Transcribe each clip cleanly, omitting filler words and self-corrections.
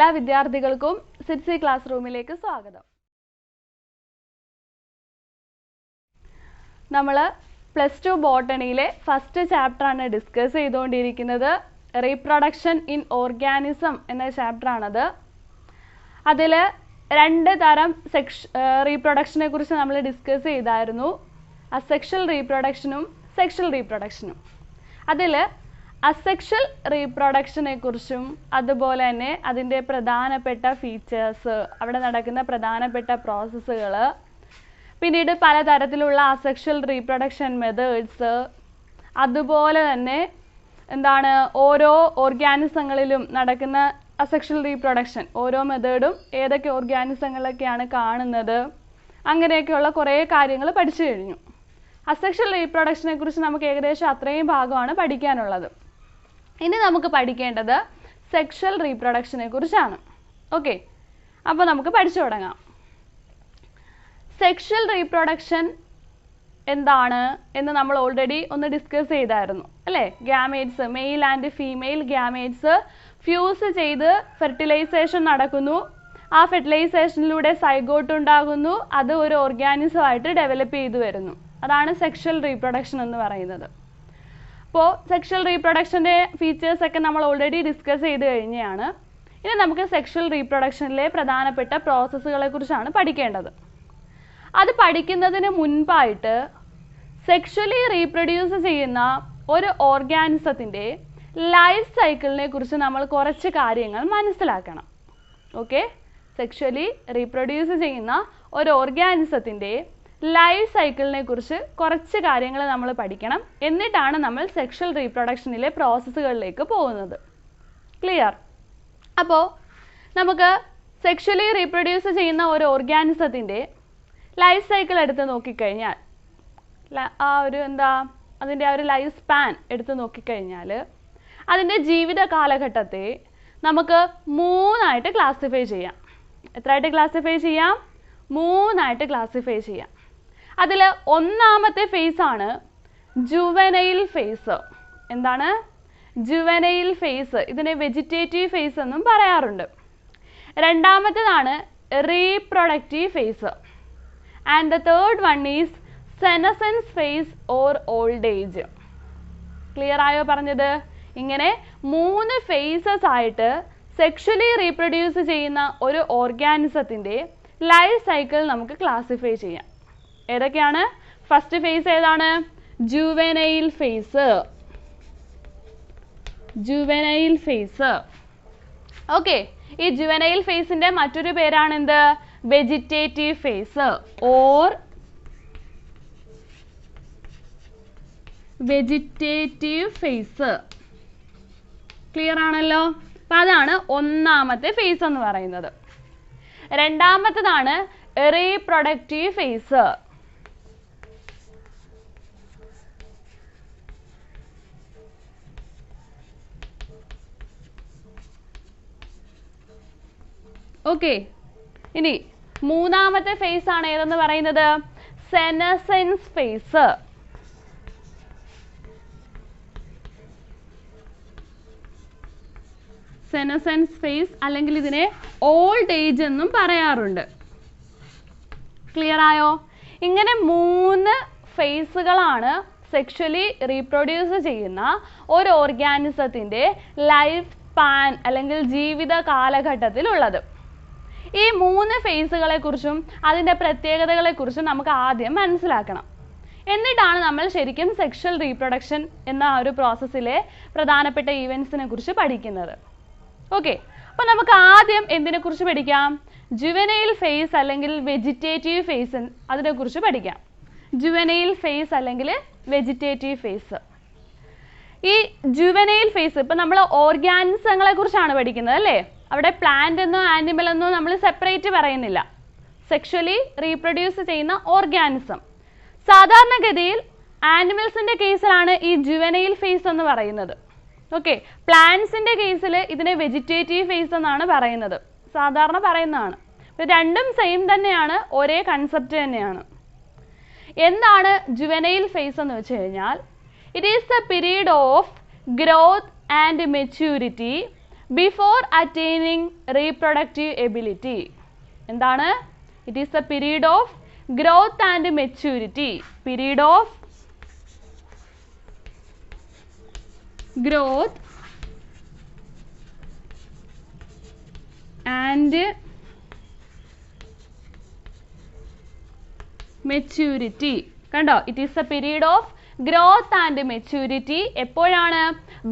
എല്ലാ വിദ്യാർത്ഥികൾക്കും സിറ്റ്സി ക്ലാസ് റൂമിലേക്ക് സ്വാഗതം. നമ്മൾ +2 ബോട്ടണിയിലെ ഫസ്റ്റ് ചാപ്റ്റർ ആണ് ഡിസ്കസ് ചെയ്തുകൊണ്ടിരിക്കുന്നത്. റീപ്രൊഡക്ഷൻ ഇൻ ഓർഗാനിസം എന്ന ചാപ്റ്റർ ആണത്. അതിൽ 2 തരം റീപ്രൊഡക്ഷനെ കുറിച്ച് നമ്മൾ ഡിസ്കസ് ചെയ്തായിരുന്നു. അസെക്ഷൽ റീപ്രൊഡക്ഷനും സെക്ഷൽ റീപ്രൊഡക്ഷനും. അതിൽ അസെക്ഷൽ റീപ്രൊഡക്ഷനെ കുറിച്ചും അതുപോലെ തന്നെ അതിൻ്റെ പ്രധാനപ്പെട്ട ഫീച്ചേഴ്സ്, അവിടെ നടക്കുന്ന പ്രധാനപ്പെട്ട പ്രോസസ്സുകൾ, പിന്നീട് പലതരത്തിലുള്ള അസെക്ഷൽ റീപ്രൊഡക്ഷൻ മെത്തേഡ്സ്, അതുപോലെ തന്നെ ഓരോ ഓർഗാനിസങ്ങളിലും നടക്കുന്ന അസെക്ഷൽ റീപ്രൊഡക്ഷൻ, ഓരോ മെത്തേഡും ഏതൊക്കെ ഓർഗാനിസങ്ങളിലൊക്കെയാണ് കാണുന്നത്, അങ്ങനെയൊക്കെയുള്ള കുറേ കാര്യങ്ങൾ പഠിച്ചു കഴിഞ്ഞു. അസെക്ഷൽ റീപ്രൊഡക്ഷനെ കുറിച്ച് നമുക്ക് ഏകദേശം അത്രയും ഭാഗമാണ് പഠിക്കാനുള്ളത്. ഇനി നമുക്ക് പഠിക്കേണ്ടത് സെക്ഷൽ റീപ്രൊഡക്ഷനെ കുറിച്ചാണ്. ഓക്കെ, അപ്പോൾ നമുക്ക് പഠിച്ചു തുടങ്ങാം. സെക്ഷൽ റീപ്രൊഡക്ഷൻ എന്താണ് എന്ന് നമ്മൾ ഓൾറെഡി ഒന്ന് ഡിസ്കസ് ചെയ്തായിരുന്നു അല്ലേ? Gametes, male and female gametes fuse ചെയ്ത് ഫെർട്ടിലൈസേഷൻ നടക്കുന്നു. ആ ഫെർട്ടിലൈസേഷനിലൂടെ സൈഗോട്ട് ഉണ്ടാകുന്നു. അത് ഒരു ഓർഗാനിസമായിട്ട് ഡെവലപ്പ് ചെയ്തു വരുന്നു. അതാണ് സെക്ഷൽ റീപ്രൊഡക്ഷൻ എന്ന് പറയുന്നത്. അപ്പോൾ സെക്ഷൽ റീപ്രൊഡക്ഷൻ്റെ ഫീച്ചേഴ്സൊക്കെ നമ്മൾ ഓൾറെഡി ഡിസ്കസ് ചെയ്ത് കഴിഞ്ഞാണ്. ഇനി നമുക്ക് സെക്ഷൽ റീപ്രൊഡക്ഷനിലെ പ്രധാനപ്പെട്ട പ്രോസസ്സുകളെ കുറിച്ചാണ് പഠിക്കേണ്ടത്. അത് പഠിക്കുന്നതിന് മുൻപായിട്ട് സെക്ഷലി റീപ്രൊഡ്യൂസ് ചെയ്യുന്ന ഒരു ഓർഗാനിസത്തിൻ്റെ ലൈഫ് സൈക്കിളിനെ കുറിച്ച് നമ്മൾ കുറച്ച് കാര്യങ്ങൾ മനസ്സിലാക്കണം. ഓക്കെ, സെക്ഷലി റീപ്രൊഡ്യൂസ് ചെയ്യുന്ന ഒരു ഓർഗാനിസത്തിൻ്റെ ലൈഫ് സൈക്കിളിനെ കുറിച്ച് കുറച്ച് കാര്യങ്ങൾ നമ്മൾ പഠിക്കണം. എന്നിട്ടാണ് നമ്മൾ സെക്ഷൽ റീപ്രൊഡക്ഷനിലെ പ്രോസസ്സുകളിലേക്ക് പോകുന്നത്. ക്ലിയർ? അപ്പോൾ നമുക്ക് സെക്ഷലി റീപ്രൊഡ്യൂസ് ചെയ്യുന്ന ഒരു ഓർഗാനിസത്തിൻ്റെ ലൈഫ് സൈക്കിൾ എടുത്ത് നോക്കിക്കഴിഞ്ഞാൽ, അതിൻ്റെ ഒരു ലൈഫ് സ്പാൻ എടുത്ത് നോക്കിക്കഴിഞ്ഞാൽ അതിൻ്റെ ജീവിത കാലഘട്ടത്തെ നമുക്ക് 3 ക്ലാസിഫൈ ചെയ്യാം. എത്രയായിട്ട് ക്ലാസിഫൈ ചെയ്യാം? 3 ക്ലാസിഫൈ ചെയ്യാം. അതിൽ ഒന്നാമത്തെ ഫേസ് ആണ് ജുവനൈൽ ഫേസ്. എന്താണ് ജുവനൈൽ ഫേസ്? ഇതിനെ വെജിറ്റേറ്റീവ് ഫേസ് എന്നും പറയാറുണ്ട്. രണ്ടാമത്തേതാണ് reproductive phase. And the third one is senescence phase or old age. Clear ആയോ പറഞ്ഞത്? ഇങ്ങനെ 3 ഫേസസ് ആയിട്ട് സെക്ഷലി റീപ്രൊഡ്യൂസ് ചെയ്യുന്ന ഒരു ഓർഗാനിസത്തിൻ്റെ ലൈഫ് സൈക്കിൾ നമുക്ക് ക്ലാസിഫൈ ചെയ്യാം. ഏതൊക്കെയാണ്? ഫസ്റ്റ് ഫേസ് ഏതാണ്? Juvenile phase. Juvenile phase. Okay, ഈ ജുവനൈൽ ഫേസിന്റെ മറ്റൊരു പേരാണ് എന്ത്? Vegetative phase or vegetative phase. Clear ആണല്ലോ? അപ്പം അതാണ് ഒന്നാമത്തെ ഫേസ് എന്ന് പറയുന്നത്. രണ്ടാമത്തേതാണ് റീപ്രൊഡക്റ്റീവ് ഫേസ്. ഓക്കെ, ഇനി മൂന്നാമത്തെ ഫേസ് ആണ് ഏതെന്ന് പറയുന്നത്? സെനസെൻസ് ഫേസ്. സെനസെൻസ് ഫേസ് അല്ലെങ്കിൽ ഇതിനെ ഓൾഡ് ഏജ് എന്നും പറയാറുണ്ട്. ക്ലിയർ ആയോ? ഇങ്ങനെ 3 ഫേസുകളാണ് സെക്ഷലി റീപ്രൊഡ്യൂസ് ചെയ്യുന്ന ഒരു ഓർഗാനിസത്തിൻ്റെ ലൈഫ് സ്പാൻ അല്ലെങ്കിൽ ജീവിത കാലഘട്ടത്തിലുള്ളത്. ഈ 3 ഫേസുകളെ കുറിച്ചും അതിൻ്റെ പ്രത്യേകതകളെ കുറിച്ചും നമുക്ക് ആദ്യം മനസ്സിലാക്കണം. എന്നിട്ടാണ് നമ്മൾ ശരിക്കും സെക്ഷൽ റീപ്രൊഡക്ഷൻ എന്ന ഒരു പ്രോസസ്സിലെ പ്രധാനപ്പെട്ട ഈവൻസിനെ കുറിച്ച് പഠിക്കുന്നത്. ഓക്കെ, അപ്പോൾ നമുക്ക് ആദ്യം എന്തിനെ കുറിച്ച് പഠിക്കാം? ജുവനൈൽ ഫേസ് അല്ലെങ്കിൽ വെജിറ്റേറ്റീവ് ഫേസ്, അതിനെക്കുറിച്ച് പഠിക്കാം. ജുവനൈൽ ഫേസ് അല്ലെങ്കിൽ വെജിറ്റേറ്റീവ് ഫേസ്. ഈ ജുവനൈൽ ഫേസ് ഇപ്പം നമ്മൾ ഓർഗാനിസങ്ങളെ കുറിച്ചാണ് പഠിക്കുന്നത് അല്ലേ? അവിടെ പ്ലാന്റ് എന്നോ ആനിമൽ എന്നോ നമ്മൾ സെപ്പറേറ്റ് പറയുന്നില്ല. സെക്ഷലി റീപ്രൊഡ്യൂസ് ചെയ്യുന്ന ഓർഗാനിസം. സാധാരണഗതിയിൽ ആനിമൽസിൻ്റെ കേസിലാണ് ഈ ജുവനൈൽ ഫേസ് എന്ന് പറയുന്നത്. ഓക്കെ, പ്ലാന്റ്സിൻ്റെ കേസിൽ ഇതിനെ വെജിറ്റേറ്റീവ് ഫേസ് എന്നാണ് പറയുന്നത്, സാധാരണ പറയുന്നതാണ്. രണ്ടും സെയിം തന്നെയാണ്, ഒരേ കൺസെപ്റ്റ് തന്നെയാണ്. എന്താണ് ജുവനൈൽ ഫേസ് എന്ന് വെച്ച് കഴിഞ്ഞാൽ, it is the period of growth and maturity before attaining reproductive ability. എന്താണ്? It is the period of growth and maturity. Period of growth and maturity. കണ്ടോ? It is the period of growth and maturity. എപ്പോഴാണ്?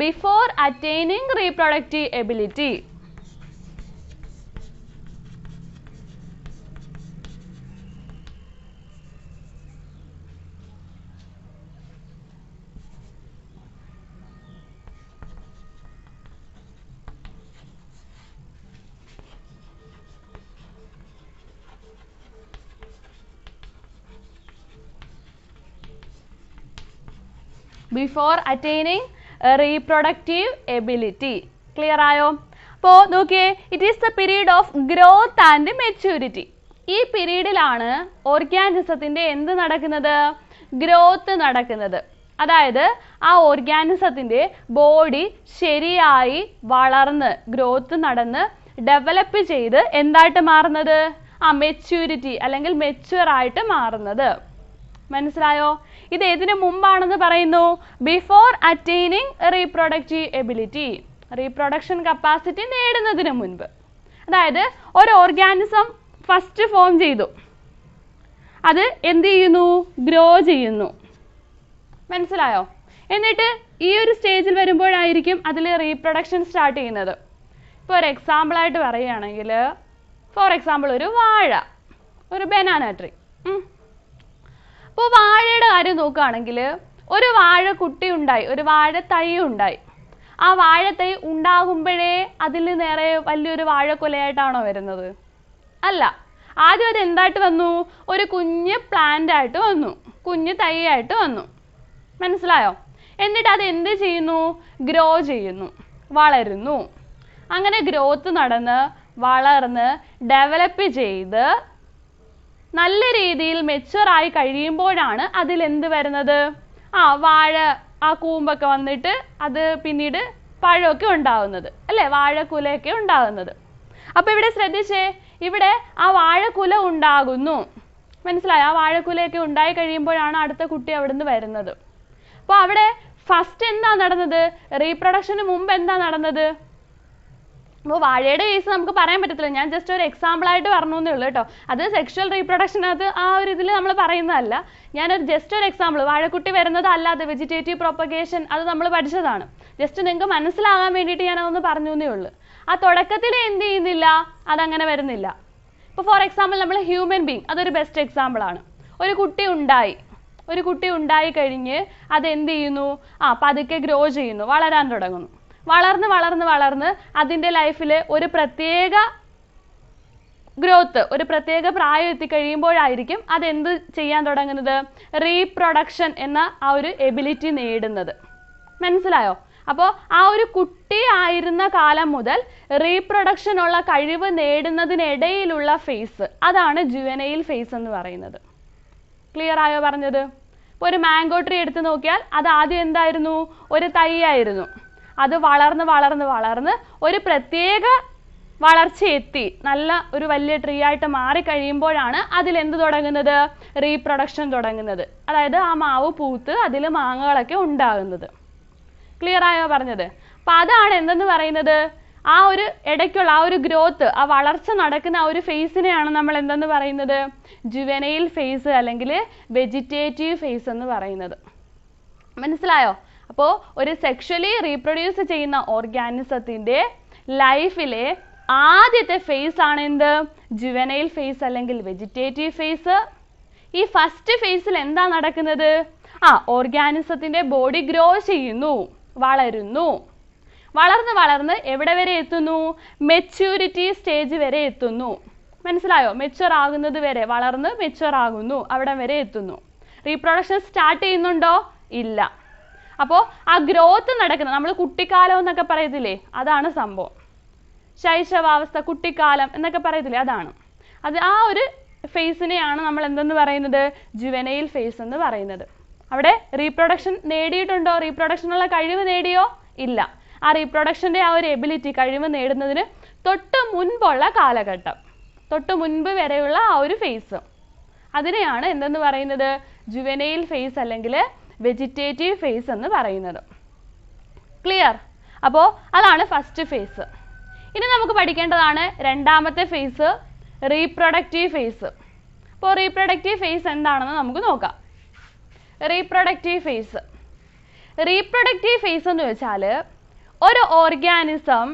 Before attaining reproductive ability. Before attaining reproductive ability. Clear ആയോ? അപ്പോൾ നോക്കിയേ, it is the period of growth and maturity. ഈ പീരീഡിലാണ് ഓർഗാനിസത്തിന്റെ എന്ത് നടക്കുന്നത്? Growth നടക്കുന്നത്. അതായത് ആ ഓർഗാനിസത്തിന്റെ ബോഡി ശരിയായി വളർന്ന് ഗ്രോത്ത് നടന്ന് ഡെവലപ്പ് ചെയ്ത് എന്തായിട്ട് മാറുന്നത്? മെച്യൂരിറ്റി അല്ലെങ്കിൽ മെച്യൂർ ആയിട്ട് മാറുന്നത്. മനസ്സിലായോ? ഇത് ഏതിനു മുമ്പാണെന്ന് പറയുന്നു? Before attaining reproductive ability. Reproduction capacity നേടുന്നതിന് മുൻപ്. അതായത് ഒരു ഓർഗാനിസം ഫസ്റ്റ് ഫോം ചെയ്തു, അത് എന്ത് ചെയ്യുന്നു? ഗ്രോ ചെയ്യുന്നു. മനസ്സിലായോ? എന്നിട്ട് ഈ ഒരു സ്റ്റേജിൽ വരുമ്പോഴായിരിക്കും അതിൽ റീപ്രൊഡക്ഷൻ സ്റ്റാർട്ട് ചെയ്യുന്നത്. ഇപ്പോൾ ഒരു എക്സാമ്പിൾ ആയിട്ട് പറയുകയാണെങ്കിൽ, ഫോർ എക്സാമ്പിൾ ഒരു വാഴ, ഒരു ബനാന ട്രീ. അപ്പോൾ വാഴയുടെ കാര്യം നോക്കുകയാണെങ്കിൽ ഒരു വാഴക്കുട്ടി ഉണ്ടായി, ഒരു വാഴത്തൈ ഉണ്ടായി. ആ വാഴത്തൈ ഉണ്ടാകുമ്പോഴേ അതിൽ നേരെ വലിയൊരു വാഴക്കൊലയായിട്ടാണോ വരുന്നത്? അല്ല. ആദ്യം അത് എന്തായിട്ട് വന്നു? ഒരു കുഞ്ഞ് പ്ലാന്റ് ആയിട്ട് വന്നു, കുഞ്ഞ് തൈ ആയിട്ട് വന്നു. മനസ്സിലായോ? എന്നിട്ട് അത് എന്ത് ചെയ്യുന്നു? ഗ്രോ ചെയ്യുന്നു, വളരുന്നു. അങ്ങനെ ഗ്രോത്ത് നടന്ന് വളർന്ന് ഡെവലപ്പ് ചെയ്ത് നല്ല രീതിയിൽ മെച്യൂർ ആയി കഴിയുമ്പോഴാണ് അതിൽ എന്ത് വരുന്നത്? വാഴ ആ കൂമ്പൊക്കെ വന്നിട്ട് അത് പിന്നീട് പഴമൊക്കെ ഉണ്ടാവുന്നത്, അല്ലേ? വാഴക്കുലയൊക്കെ ഉണ്ടാകുന്നത്. അപ്പോൾ ഇവിടെ ശ്രദ്ധിച്ചേ, ഇവിടെ ആ വാഴക്കുല ഉണ്ടാകുന്നു. മനസ്സിലായോ? ആ വാഴക്കുലയൊക്കെ ഉണ്ടായി കഴിയുമ്പോഴാണ് അടുത്ത കുട്ടി അവിടുന്ന് വരുന്നത്. അപ്പോൾ അവിടെ ഫസ്റ്റ് എന്താ നടന്നത്? റീപ്രൊഡക്ഷന് മുമ്പ് എന്താ നടന്നത്? അപ്പോൾ വാഴയുടെ കേസ് നമുക്ക് പറയാൻ പറ്റത്തില്ല, ഞാൻ ജസ്റ്റ് ഒരു എക്സാമ്പിൾ ആയിട്ട് പറഞ്ഞു എന്നേ ഉള്ളൂ കേട്ടോ. അത് സെക്ഷൽ റീപ്രൊഡക്ഷനകത്ത് ആ ഒരു ഇതിൽ നമ്മൾ പറയുന്നതല്ല. ഞാനൊരു ജസ്റ്റ് ഒരു എക്സാമ്പിൾ, വാഴക്കുട്ടി വരുന്നത് അല്ലാതെ വെജിറ്റേറ്റീവ് പ്രൊപ്പഗേഷൻ അത് നമ്മൾ പഠിച്ചതാണ്. ജസ്റ്റ് നിങ്ങൾക്ക് മനസ്സിലാകാൻ വേണ്ടിയിട്ട് ഞാൻ അതൊന്ന് പറഞ്ഞു എന്നേ ഉള്ളൂ. ആ തുടക്കത്തിൽ എന്ത് ചെയ്യുന്നില്ല, അതങ്ങനെ വരുന്നില്ല. ഇപ്പോൾ ഫോർ എക്സാമ്പിൾ നമ്മൾ ഹ്യൂമൻ ബീങ്, അതൊരു ബെസ്റ്റ് എക്സാമ്പിൾ ആണ്. ഒരു കുട്ടി ഉണ്ടായി കഴിഞ്ഞ് അത് എന്ത് ചെയ്യുന്നു? പതുക്കെ ഗ്രോ ചെയ്യുന്നു, വളരാൻ തുടങ്ങുന്നു. വളർന്ന് അതിൻ്റെ ലൈഫിൽ ഒരു പ്രത്യേക ഗ്രോത്ത്, ഒരു പ്രത്യേക പ്രായം എത്തിക്കഴിയുമ്പോഴായിരിക്കും അതെന്ത് ചെയ്യാൻ തുടങ്ങുന്നത്? റീപ്രൊഡക്ഷൻ എന്ന ആ ഒരു എബിലിറ്റി നേടുന്നത്. മനസ്സിലായോ? അപ്പോൾ ആ ഒരു കുട്ടി ആയിരുന്ന കാലം മുതൽ റീപ്രൊഡക്ഷൻ ഉള്ള കഴിവ് നേടുന്നതിനിടയിലുള്ള ഫേസ്, അതാണ് ജുവനൈൽ ഫേസ് എന്ന് പറയുന്നത്. ക്ലിയർ ആയോ പറഞ്ഞത്? ഇപ്പോൾ ഒരു മാംഗോ ട്രീ എടുത്ത് നോക്കിയാൽ അത് ആദ്യം എന്തായിരുന്നു? ഒരു തൈ ആയിരുന്നു. അത് വളർന്ന് ഒരു പ്രത്യേക വളർച്ചയെത്തി നല്ല ഒരു വലിയ ട്രീ ആയിട്ട് മാറിക്കഴിയുമ്പോഴാണ് അതിലെന്ത് തുടങ്ങുന്നത്? റീപ്രൊഡക്ഷൻ തുടങ്ങുന്നത്. അതായത് ആ മാവ് പൂത്ത് അതിൽ മാങ്ങകളൊക്കെ ഉണ്ടാകുന്നത്. ക്ലിയർ ആയോ പറഞ്ഞത്? അപ്പം അതാണ് എന്തെന്ന് പറയുന്നത്? ആ ഒരു ഇടയ്ക്കുള്ള ആ ഒരു ഗ്രോത്ത്, ആ വളർച്ച നടക്കുന്ന ആ ഒരു ഫേസിനെയാണ് നമ്മൾ എന്തെന്ന് പറയുന്നത്? ജുവനൈൽ ഫേസ് അല്ലെങ്കിൽ വെജിറ്റേറ്റീവ് ഫേസ് എന്ന് പറയുന്നത്. മനസ്സിലായോ? അപ്പോൾ ഒരു സെക്ഷലി റീപ്രൊഡ്യൂസ് ചെയ്യുന്ന ഓർഗാനിസത്തിന്റെ ലൈഫിലെ ആദ്യത്തെ ഫേസ് ആണ് എന്ത്? ജുവനൈൽ ഫേസ് അല്ലെങ്കിൽ വെജിറ്റേറ്റീവ് ഫേസ്. ഈ ഫസ്റ്റ് ഫേസിൽ എന്താ നടക്കുന്നത്? ഓർഗാനിസത്തിന്റെ ബോഡി ഗ്രോ ചെയ്യുന്നു, വളരുന്നു. വളർന്ന് എവിടെ വരെ എത്തുന്നു? മെച്യൂരിറ്റി സ്റ്റേജ് വരെ എത്തുന്നു. മനസ്സിലായോ? മെച്യൂർ ആകുന്നത് വരെ, വളർന്ന് മെച്യൂർ ആകുന്നു, അവിടെ വരെ എത്തുന്നു. റീപ്രൊഡക്ഷൻ സ്റ്റാർട്ട് ചെയ്യുന്നുണ്ടോ? ഇല്ല. അപ്പോൾ ആ ഗ്രോത്ത് നടക്കുന്നത്, നമ്മൾ കുട്ടിക്കാലം എന്നൊക്കെ പറയത്തില്ലേ, അതാണ് സംഭവം. ശൈശവാവസ്ഥ, കുട്ടിക്കാലം എന്നൊക്കെ പറയത്തില്ലേ, അതാണ്. അത് ആ ഒരു ഫേസിനെയാണ് നമ്മൾ എന്തെന്ന് പറയുന്നത്? ജുവനൈൽ ഫേസ് എന്ന് പറയുന്നത്. അവിടെ റീപ്രൊഡക്ഷൻ നേടിയിട്ടുണ്ടോ? റീപ്രൊഡക്ഷനുള്ള കഴിവ് നേടിയോ? ഇല്ല. ആ റീപ്രൊഡക്ഷൻ്റെ ആ ഒരു എബിലിറ്റി കഴിവ് നേടുന്നതിന് തൊട്ട് മുൻപുള്ള കാലഘട്ടം, തൊട്ട് മുൻപ് വരെയുള്ള ആ ഒരു ഫേസ്, അതിനെയാണ് എന്തെന്ന് പറയുന്നത്? ജുവനൈൽ ഫേസ് അല്ലെങ്കിൽ വെജിറ്റേറ്റീവ് ഫേസ് എന്ന് പറയുന്നത്. ക്ലിയർ? അപ്പോൾ അതാണ് ഫസ്റ്റ് ഫേസ്. ഇനി നമുക്ക് പഠിക്കേണ്ടതാണ് രണ്ടാമത്തെ ഫേസ്, റീപ്രൊഡക്റ്റീവ് ഫേസ്. അപ്പോൾ റീപ്രൊഡക്റ്റീവ് ഫേസ് എന്താണെന്ന് നമുക്ക് നോക്കാം. റീപ്രൊഡക്റ്റീവ് ഫേസ് എന്ന് വെച്ചാൽ ഒരു ഓർഗാനിസം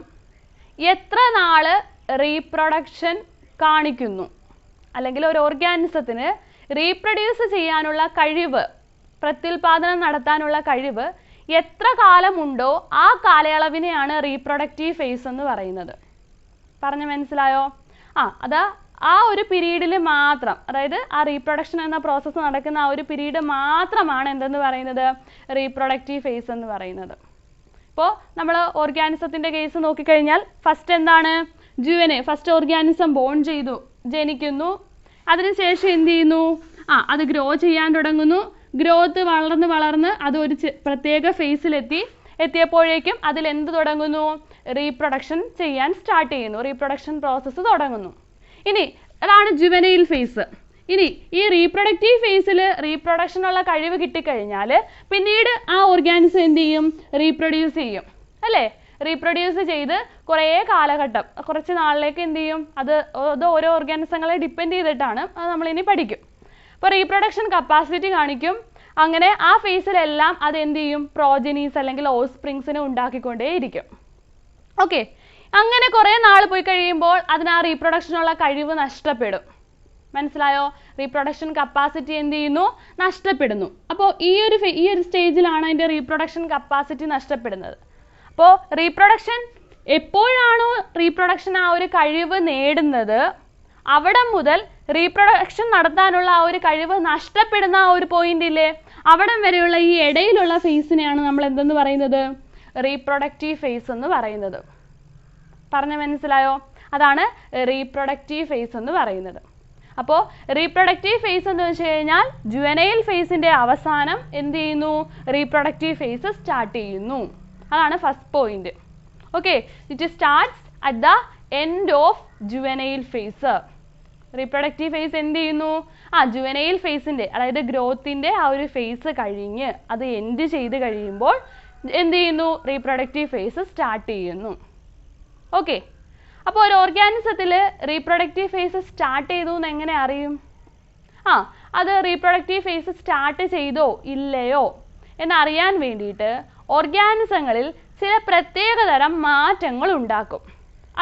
എത്ര നാള് റീപ്രൊഡക്ഷൻ കാണിക്കുന്നു, അല്ലെങ്കിൽ ഒരു ഓർഗാനിസത്തിന് റീപ്രൊഡ്യൂസ് ചെയ്യാനുള്ള കഴിവ്, പ്രത്യുൽപാദനം നടത്താനുള്ള കഴിവ് എത്ര കാലമുണ്ടോ ആ കാലയളവിനെയാണ് റീപ്രൊഡക്റ്റീവ് ഫേസ് എന്ന് പറയുന്നത്. പറഞ്ഞു മനസ്സിലായോ? അത് ആ ഒരു പീരീഡിൽ മാത്രം, അതായത് ആ റീപ്രൊഡക്ഷൻ എന്ന പ്രോസസ്സ് നടക്കുന്ന ആ ഒരു പീരീഡ് മാത്രമാണ് എന്തെന്ന് പറയുന്നത്? റീപ്രൊഡക്റ്റീവ് ഫേസ് എന്ന് പറയുന്നത്. ഇപ്പോൾ നമ്മൾ ഓർഗാനിസത്തിൻ്റെ കേസ് നോക്കിക്കഴിഞ്ഞാൽ ഫസ്റ്റ് എന്താണ്? ഫസ്റ്റ് ഓർഗാനിസം ബോൺ ചെയ്തു, ജനിക്കുന്നു, അതിനുശേഷം എന്ത് ചെയ്യുന്നു? അത് ഗ്രോ ചെയ്യാൻ തുടങ്ങുന്നു. ഗ്രോത്ത് വളർന്ന് അത് ഒരു പ്രത്യേക എത്തിയപ്പോഴേക്കും അതിൽ എന്ത് തുടങ്ങുന്നു? റീപ്രൊഡക്ഷൻ ചെയ്യാൻ സ്റ്റാർട്ട് ചെയ്യുന്നു, റീപ്രൊഡക്ഷൻ പ്രോസസ്സ് തുടങ്ങുന്നു. ഇനി അതാണ് ജുവനൈൽ ഫേസ്. ഇനി ഈ റീപ്രൊഡക്റ്റീവ് ഫേസിൽ റീപ്രൊഡക്ഷനുള്ള കഴിവ് കിട്ടിക്കഴിഞ്ഞാൽ പിന്നീട് ആ ഓർഗാനിസം എന്ത് ചെയ്യും? റീപ്രൊഡ്യൂസ് ചെയ്യും, അല്ലേ? റീപ്രൊഡ്യൂസ് ചെയ്ത് കുറേ കാലഘട്ടം, കുറച്ച് നാളിലേക്ക് എന്ത് ചെയ്യും? അത് ഓരോ ഓർഗാനിസങ്ങളെ ഡിപ്പെൻഡ് ചെയ്തിട്ടാണ്, അത് നമ്മളിനി പഠിക്കും. അപ്പോൾ റീപ്രൊഡക്ഷൻ കപ്പാസിറ്റി കാണിക്കും. അങ്ങനെ ആ ഫേസിലെല്ലാം അത് എന്ത് ചെയ്യും? പ്രോജനീസ് അല്ലെങ്കിൽ ഓസ്പ്രിങ്സിനെ ഉണ്ടാക്കിക്കൊണ്ടേയിരിക്കും. ഓക്കെ, അങ്ങനെ കുറേ നാൾ പോയി കഴിയുമ്പോൾ അതിന് ആ റീപ്രൊഡക്ഷനുള്ള കഴിവ് നഷ്ടപ്പെടും. മനസ്സിലായോ? റീപ്രൊഡക്ഷൻ കപ്പാസിറ്റി എന്ത് ചെയ്യുന്നു? നഷ്ടപ്പെടുന്നു. അപ്പോൾ ഈ ഒരു സ്റ്റേജിലാണ് അതിൻ്റെ റീപ്രൊഡക്ഷൻ കപ്പാസിറ്റി നഷ്ടപ്പെടുന്നത്. അപ്പോൾ റീപ്രൊഡക്ഷൻ എപ്പോഴാണോ റീപ്രൊഡക്ഷൻ ആ ഒരു കഴിവ് നേടുന്നത്, അവിടെ മുതൽ റീപ്രൊഡക്ഷൻ നടത്താനുള്ള ആ ഒരു കഴിവ് നഷ്ടപ്പെടുന്ന ആ ഒരു പോയിന്റ് ഇല്ലേ, അവിടം വരെയുള്ള ഈ ഇടയിലുള്ള ഫേസിനെയാണ് നമ്മൾ എന്തെന്ന് പറയുന്നത്? റീപ്രൊഡക്റ്റീവ് ഫേസ് എന്ന് പറയുന്നത്. പറഞ്ഞു മനസ്സിലായോ? അതാണ് റീപ്രൊഡക്റ്റീവ് ഫേസ് എന്ന് പറയുന്നത്. അപ്പോൾ റീപ്രൊഡക്റ്റീവ് ഫേസ് എന്ന് വെച്ച് കഴിഞ്ഞാൽ ജുവനൈൽ ഫേസിന്റെ അവസാനം എന്ത് ചെയ്യുന്നു? റീപ്രൊഡക്റ്റീവ് ഫേസ് സ്റ്റാർട്ട് ചെയ്യുന്നു. അതാണ് first point. Okay, it starts at the end of juvenile phase. Reproductive phase എന്ത് ചെയ്യുന്നു? ജുവനൈൽ ഫേസിന്റെ, അതായത് ഗ്രോത്തിന്റെ ആ ഒരു ഫേസ് കഴിഞ്ഞ് അത് എൻഡ് ചെയ്ത് കഴിയുമ്പോൾ എന്ത് ചെയ്യുന്നു? റീപ്രൊഡക്റ്റീവ് ഫേസ് സ്റ്റാർട്ട് ചെയ്യുന്നു. ഓക്കെ, അപ്പോൾ ഒരു ഓർഗാനിസത്തിൽ റീപ്രൊഡക്റ്റീവ് ഫേസ് സ്റ്റാർട്ട് ചെയ്തു എന്ന് എങ്ങനെ അറിയും? അത് റീപ്രൊഡക്റ്റീവ് ഫേസ് സ്റ്റാർട്ട് ചെയ്തോ ഇല്ലയോ എന്നറിയാൻ വേണ്ടിയിട്ട് ഓർഗാനിസങ്ങളിൽ ചില പ്രത്യേകതരം മാറ്റങ്ങൾ ഉണ്ടാക്കും.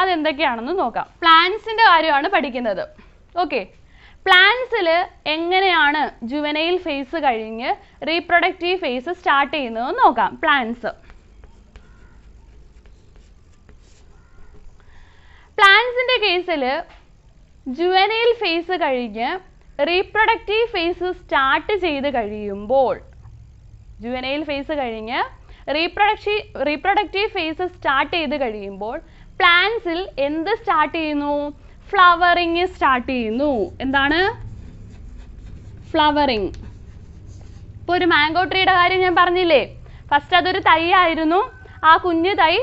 അതെന്തൊക്കെയാണെന്ന് നോക്കാം. പ്ലാന്റ്സിന്റെ കാര്യമാണ് പഠിക്കുന്നത്. ഓക്കെ, പ്ലാന്റ്സിൽ എങ്ങനെയാണ് ജുവനൈൽ ഫേസ് കഴിഞ്ഞ് റീപ്രൊഡക്റ്റീവ് ഫേസ് സ്റ്റാർട്ട് ചെയ്യുന്നതെന്ന് നോക്കാം. പ്ലാന്റ്സിന്റെ കേസിൽ ജുവനൈൽ ഫേസ് കഴിഞ്ഞ് റീപ്രൊഡക്റ്റീവ് ഫേസ് സ്റ്റാർട്ട് ചെയ്ത് കഴിയുമ്പോൾ, ജുവനൈൽ ഫേസ് കഴിഞ്ഞ് റീപ്രൊഡക്റ്റീവ് ഫേസ് സ്റ്റാർട്ട് ചെയ്ത് കഴിയുമ്പോൾ പ്ലാന്റ്സിൽ എന്ത് സ്റ്റാർട്ട് ചെയ്യുന്നു? ഫ്ലവറിങ് സ്റ്റാർട്ട് ചെയ്യുന്നു. എന്താണ്? ഫ്ലവറിങ്. ഇപ്പോൾ ഒരു മാംഗോ ട്രീയുടെ കാര്യം ഞാൻ പറഞ്ഞില്ലേ, ഫസ്റ്റ് അതൊരു തൈ ആയിരുന്നു. ആ കുഞ്ഞു തൈ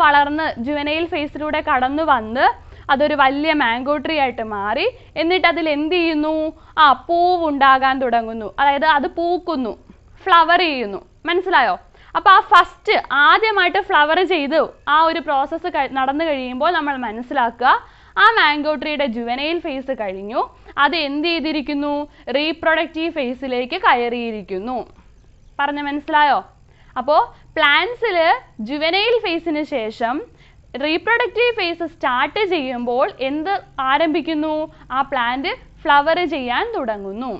വളർന്ന് ജുവനൈൽ ഫേസിലൂടെ കടന്നു വന്ന് അതൊരു വലിയ മാംഗോ ട്രീ ആയിട്ട് മാറി. എന്നിട്ട് അതിൽ എന്ത് ചെയ്യുന്നു? പൂവുണ്ടാകാൻ തുടങ്ങുന്നു, അതായത് അത് പൂക്കുന്നു, ഫ്ലവർ ചെയ്യുന്നു. മനസ്സിലായോ? അപ്പോൾ ആ ഫസ്റ്റ് ആദ്യമായിട്ട് ഫ്ലവർ ചെയ്തു ആ ഒരു പ്രോസസ്സ് നടന്നു കഴിയുമ്പോൾ നമ്മൾ മനസ്സിലാക്കുക ആ മാംഗോ ട്രീയുടെ ജുവനൈൽ ഫേസ് കഴിഞ്ഞു, അത് എന്ത് ചെയ്തിരിക്കുന്നു? റീപ്രൊഡക്റ്റീവ് ഫേസിലേക്ക് കയറിയിരിക്കുന്നു. പറഞ്ഞു മനസ്സിലായോ? അപ്പോൾ പ്ലാന്റ്സിൽ ജുവനൈൽ ഫേസിന് ശേഷം റീപ്രൊഡക്റ്റീവ് ഫേസ് സ്റ്റാർട്ട് ചെയ്യുമ്പോൾ എന്ത് ആരംഭിക്കുന്നു? ആ പ്ലാന്റ് ഫ്ലവർ ചെയ്യാൻ തുടങ്ങുന്നു.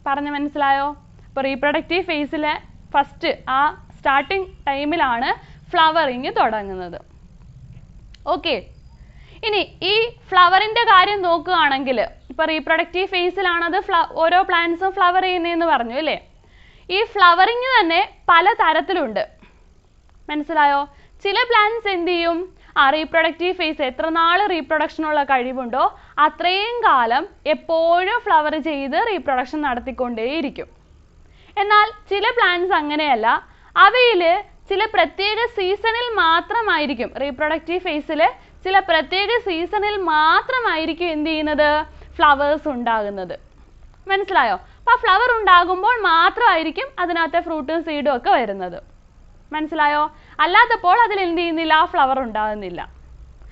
പറഞ്ഞു മനസ്സിലായോ? അപ്പോൾ റീപ്രൊഡക്റ്റീവ് ഫേസിലെ ഫസ്റ്റ് ആ സ്റ്റാർട്ടിങ് ടൈമിലാണ് ഫ്ലവറിങ് തുടങ്ങുന്നത്. ഓക്കെ, ഇനി ഈ ഫ്ലവറിന്റെ കാര്യം നോക്കുകയാണെങ്കിൽ ഇപ്പോൾ റീപ്രൊഡക്റ്റീവ് ഫേസിലാണ് അത് ഓരോ പ്ലാന്റ്സും ഫ്ലവർ ചെയ്യുന്നതെന്ന് പറഞ്ഞു അല്ലേ? ഈ ഫ്ലവറിങ് തന്നെ പല തരത്തിലുണ്ട്. മനസ്സിലായോ? ചില പ്ലാന്റ്സ് എന്ത് ചെയ്യും? റീപ്രൊഡക്റ്റീവ് ഫേസ് എത്ര നാൾ റീപ്രൊഡക്ഷനുള്ള കഴിവുണ്ടോ അത്രയും കാലം എപ്പോഴും ഫ്ലവർ ചെയ്ത് റീപ്രൊഡക്ഷൻ നടത്തിക്കൊണ്ടേയിരിക്കും. എന്നാൽ ചില പ്ലാന്റ്സ് അങ്ങനെയല്ല, അവയിൽ ചില പ്രത്യേക സീസണിൽ മാത്രമായിരിക്കും റീപ്രൊഡക്റ്റീവ് ഫേസിൽ ചില പ്രത്യേക സീസണിൽ മാത്രമായിരിക്കും എന്ത് ചെയ്യുന്നത് ഫ്ലവേഴ്സ് ഉണ്ടാകുന്നത്. മനസ്സിലായോ? അപ്പോൾ ആ ഫ്ലവർ ഉണ്ടാകുമ്പോൾ മാത്രമായിരിക്കും അതിനകത്തെ ഫ്രൂട്ടും സീഡും ഒക്കെ വരുന്നത്. മനസ്സിലായോ? അല്ലാത്തപ്പോൾ അതിൽ എന്ത് ചെയ്യുന്നില്ല, ഫ്ലവർ ഉണ്ടാകുന്നില്ല.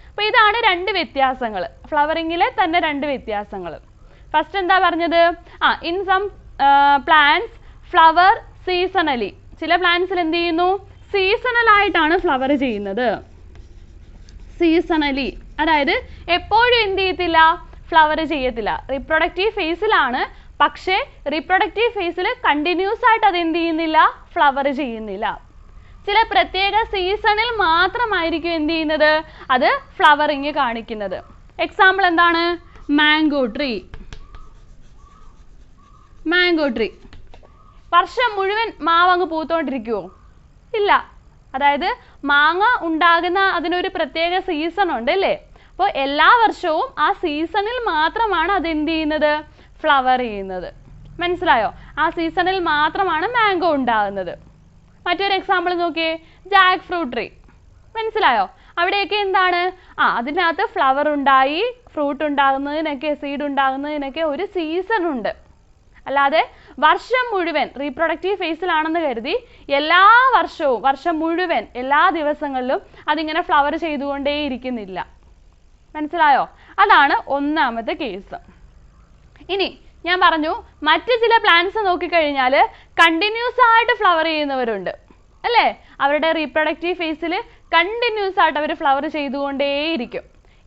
അപ്പോൾ ഇതാണ് രണ്ട് വ്യത്യാസങ്ങൾ, ഫ്ലവറിങ്ങിലെ തന്നെ രണ്ട് വ്യത്യാസങ്ങൾ. ഫസ്റ്റ് എന്താ പറഞ്ഞത്? In some plants flower seasonally. ചില പ്ലാന്റ്സിൽ എന്ത് ചെയ്യുന്നു, സീസണൽ ആയിട്ടാണ് ഫ്ലവർ ചെയ്യുന്നത്. സീസണലി അതായത് എപ്പോഴും എന്ത് ചെയ്യത്തില്ല, ഫ്ലവർ ചെയ്യത്തില്ല. റീപ്രൊഡക്റ്റീവ് ഫേസിലാണ്, പക്ഷേ റീപ്രൊഡക്റ്റീവ് ഫേസിൽ കണ്ടിന്യൂസ് ആയിട്ട് അത് എന്ത് ചെയ്യുന്നില്ല, ഫ്ലവർ ചെയ്യുന്നില്ല. ചില പ്രത്യേക സീസണിൽ മാത്രമായിരിക്കും എന്ത് ചെയ്യുന്നത്, അത് ഫ്ലവറിങ് കാണിക്കുന്നത്. എക്സാമ്പിൾ എന്താണ്? Mango tree. മാംഗോ ട്രീ വർഷം മുഴുവൻ മാവ് അങ്ങ് പൂത്തോണ്ടിരിക്കുവോ? ഇല്ല. അതായത് മാങ്ങ ഉണ്ടാകുന്ന അതിനൊരു പ്രത്യേക സീസൺ ഉണ്ട് അല്ലേ? അപ്പോൾ എല്ലാ വർഷവും ആ സീസണിൽ മാത്രമാണ് അത് എന്ത് ചെയ്യുന്നത്, ഫ്ലവർ ചെയ്യുന്നത്. മനസ്സിലായോ? ആ സീസണിൽ മാത്രമാണ് മാംഗോ ഉണ്ടാകുന്നത്. മറ്റൊരു എക്സാമ്പിൾ നോക്കിയേ, ജാക്ക് ഫ്രൂട്ട് ട്രീ. മനസ്സിലായോ? അവിടെയൊക്കെ എന്താണ്, അതിനകത്ത് ഫ്ലവർ ഉണ്ടായി ഫ്രൂട്ട് ഉണ്ടാകുന്നതിനൊക്കെ സീഡ് ഉണ്ടാകുന്നതിനൊക്കെ ഒരു സീസൺ ഉണ്ട്. അല്ലാതെ വർഷം മുഴുവൻ റീപ്രൊഡക്റ്റീവ് ഫേസിലാണെന്ന് കരുതി എല്ലാ വർഷവും വർഷം മുഴുവൻ എല്ലാ ദിവസങ്ങളിലും അതിങ്ങനെ ഫ്ലവർ ചെയ്തുകൊണ്ടേയിരിക്കുന്നില്ല. മനസ്സിലായോ? അതാണ് ഒന്നാമത്തെ കേസ്. ഇനി ഞാൻ പറഞ്ഞു മറ്റ് ചില പ്ലാന്റ്സ് നോക്കിക്കഴിഞ്ഞാൽ കണ്ടിന്യൂസ് ആയിട്ട് ഫ്ലവർ ചെയ്യുന്നവരുണ്ട് അല്ലേ? അവരുടെ റീപ്രൊഡക്റ്റീവ് ഫേസിൽ കണ്ടിന്യൂസ് ആയിട്ട് അവർ ഫ്ലവർ ചെയ്തുകൊണ്ടേയിരിക്കും.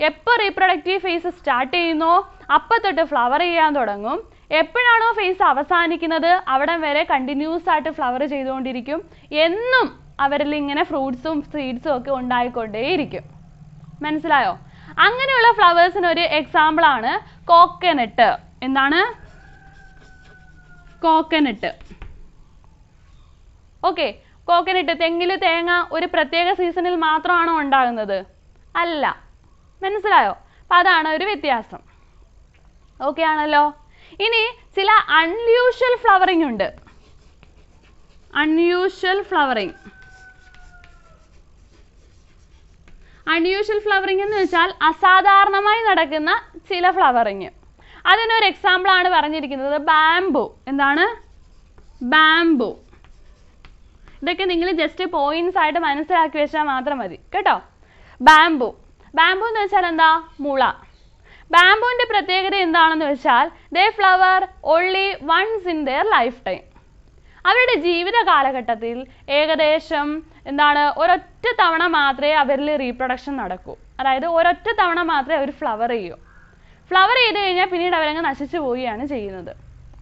എപ്പോൾ റീപ്രൊഡക്റ്റീവ് ഫേസ് സ്റ്റാർട്ട് ചെയ്യുന്നോ അപ്പം തൊട്ട് ഫ്ലവർ ചെയ്യാൻ തുടങ്ങും. എപ്പോഴാണോ ഫേസ് അവസാനിക്കുന്നത് അവിടം വരെ കണ്ടിന്യൂസ് ആയിട്ട് ഫ്ലവർ ചെയ്തുകൊണ്ടിരിക്കും. എന്നും അവരിൽ ഇങ്ങനെ ഫ്രൂട്ട്സും സീഡ്സും ഒക്കെ ഉണ്ടായിക്കൊണ്ടേയിരിക്കും. മനസ്സിലായോ? അങ്ങനെയുള്ള ഫ്ലവേഴ്സിന് ഒരു എക്സാമ്പിൾ ആണ് കോക്കനട്ട്. എന്താണ്? കോക്കനട്ട്. ഓക്കെ, കോക്കനട്ട് തെങ്ങിൽ തേങ്ങ ഒരു പ്രത്യേക സീസണിൽ മാത്രമാണോ ഉണ്ടാകുന്നത്? അല്ല. മനസ്സിലായോ? അപ്പം അതാണ് ഒരു വ്യത്യാസം. ഓക്കെ ആണല്ലോ. ഇനി ചില അൺയൂഷ്വൽ ഫ്ലവറിംഗ് ഉണ്ട്. Unusual flowering. അൺയൂഷ്വൽ ഫ്ലവറിംഗ് എന്ന് വെച്ചാൽ അസാധാരണമായി നടക്കുന്ന ചില ഫ്ലവറിങ്. അതിനൊരു എക്സാമ്പിൾ ആണ് പറഞ്ഞിരിക്കുന്നത് ബാംബു. എന്താണ്? ബാംബു. ഇതൊക്കെ നിങ്ങൾ ജസ്റ്റ് പോയിന്റ്സ് ആയിട്ട് മനസ്സിലാക്കി വെച്ചാൽ മാത്രം മതി കേട്ടോ. ബാംബു. ബാംബു എന്ന് വെച്ചാൽ എന്താ? മുള. ബാംബുവിന്റെ പ്രത്യേകത എന്താണെന്ന് വെച്ചാൽ they flower only once in their life time. അവരുടെ ജീവിത കാലഘട്ടത്തിൽ ഏകദേശം എന്താണ്, ഒരൊറ്റ തവണ മാത്രമേ അവരിൽ റീപ്രൊഡക്ഷൻ നടക്കൂ. അതായത് ഒരൊറ്റ തവണ മാത്രമേ അവർ ഫ്ലവർ ചെയ്യൂ. ഫ്ലവർ ചെയ്ത് കഴിഞ്ഞാൽ പിന്നീട് അവരങ്ങ് നശിച്ചു പോവുകയാണ് ചെയ്യുന്നത്.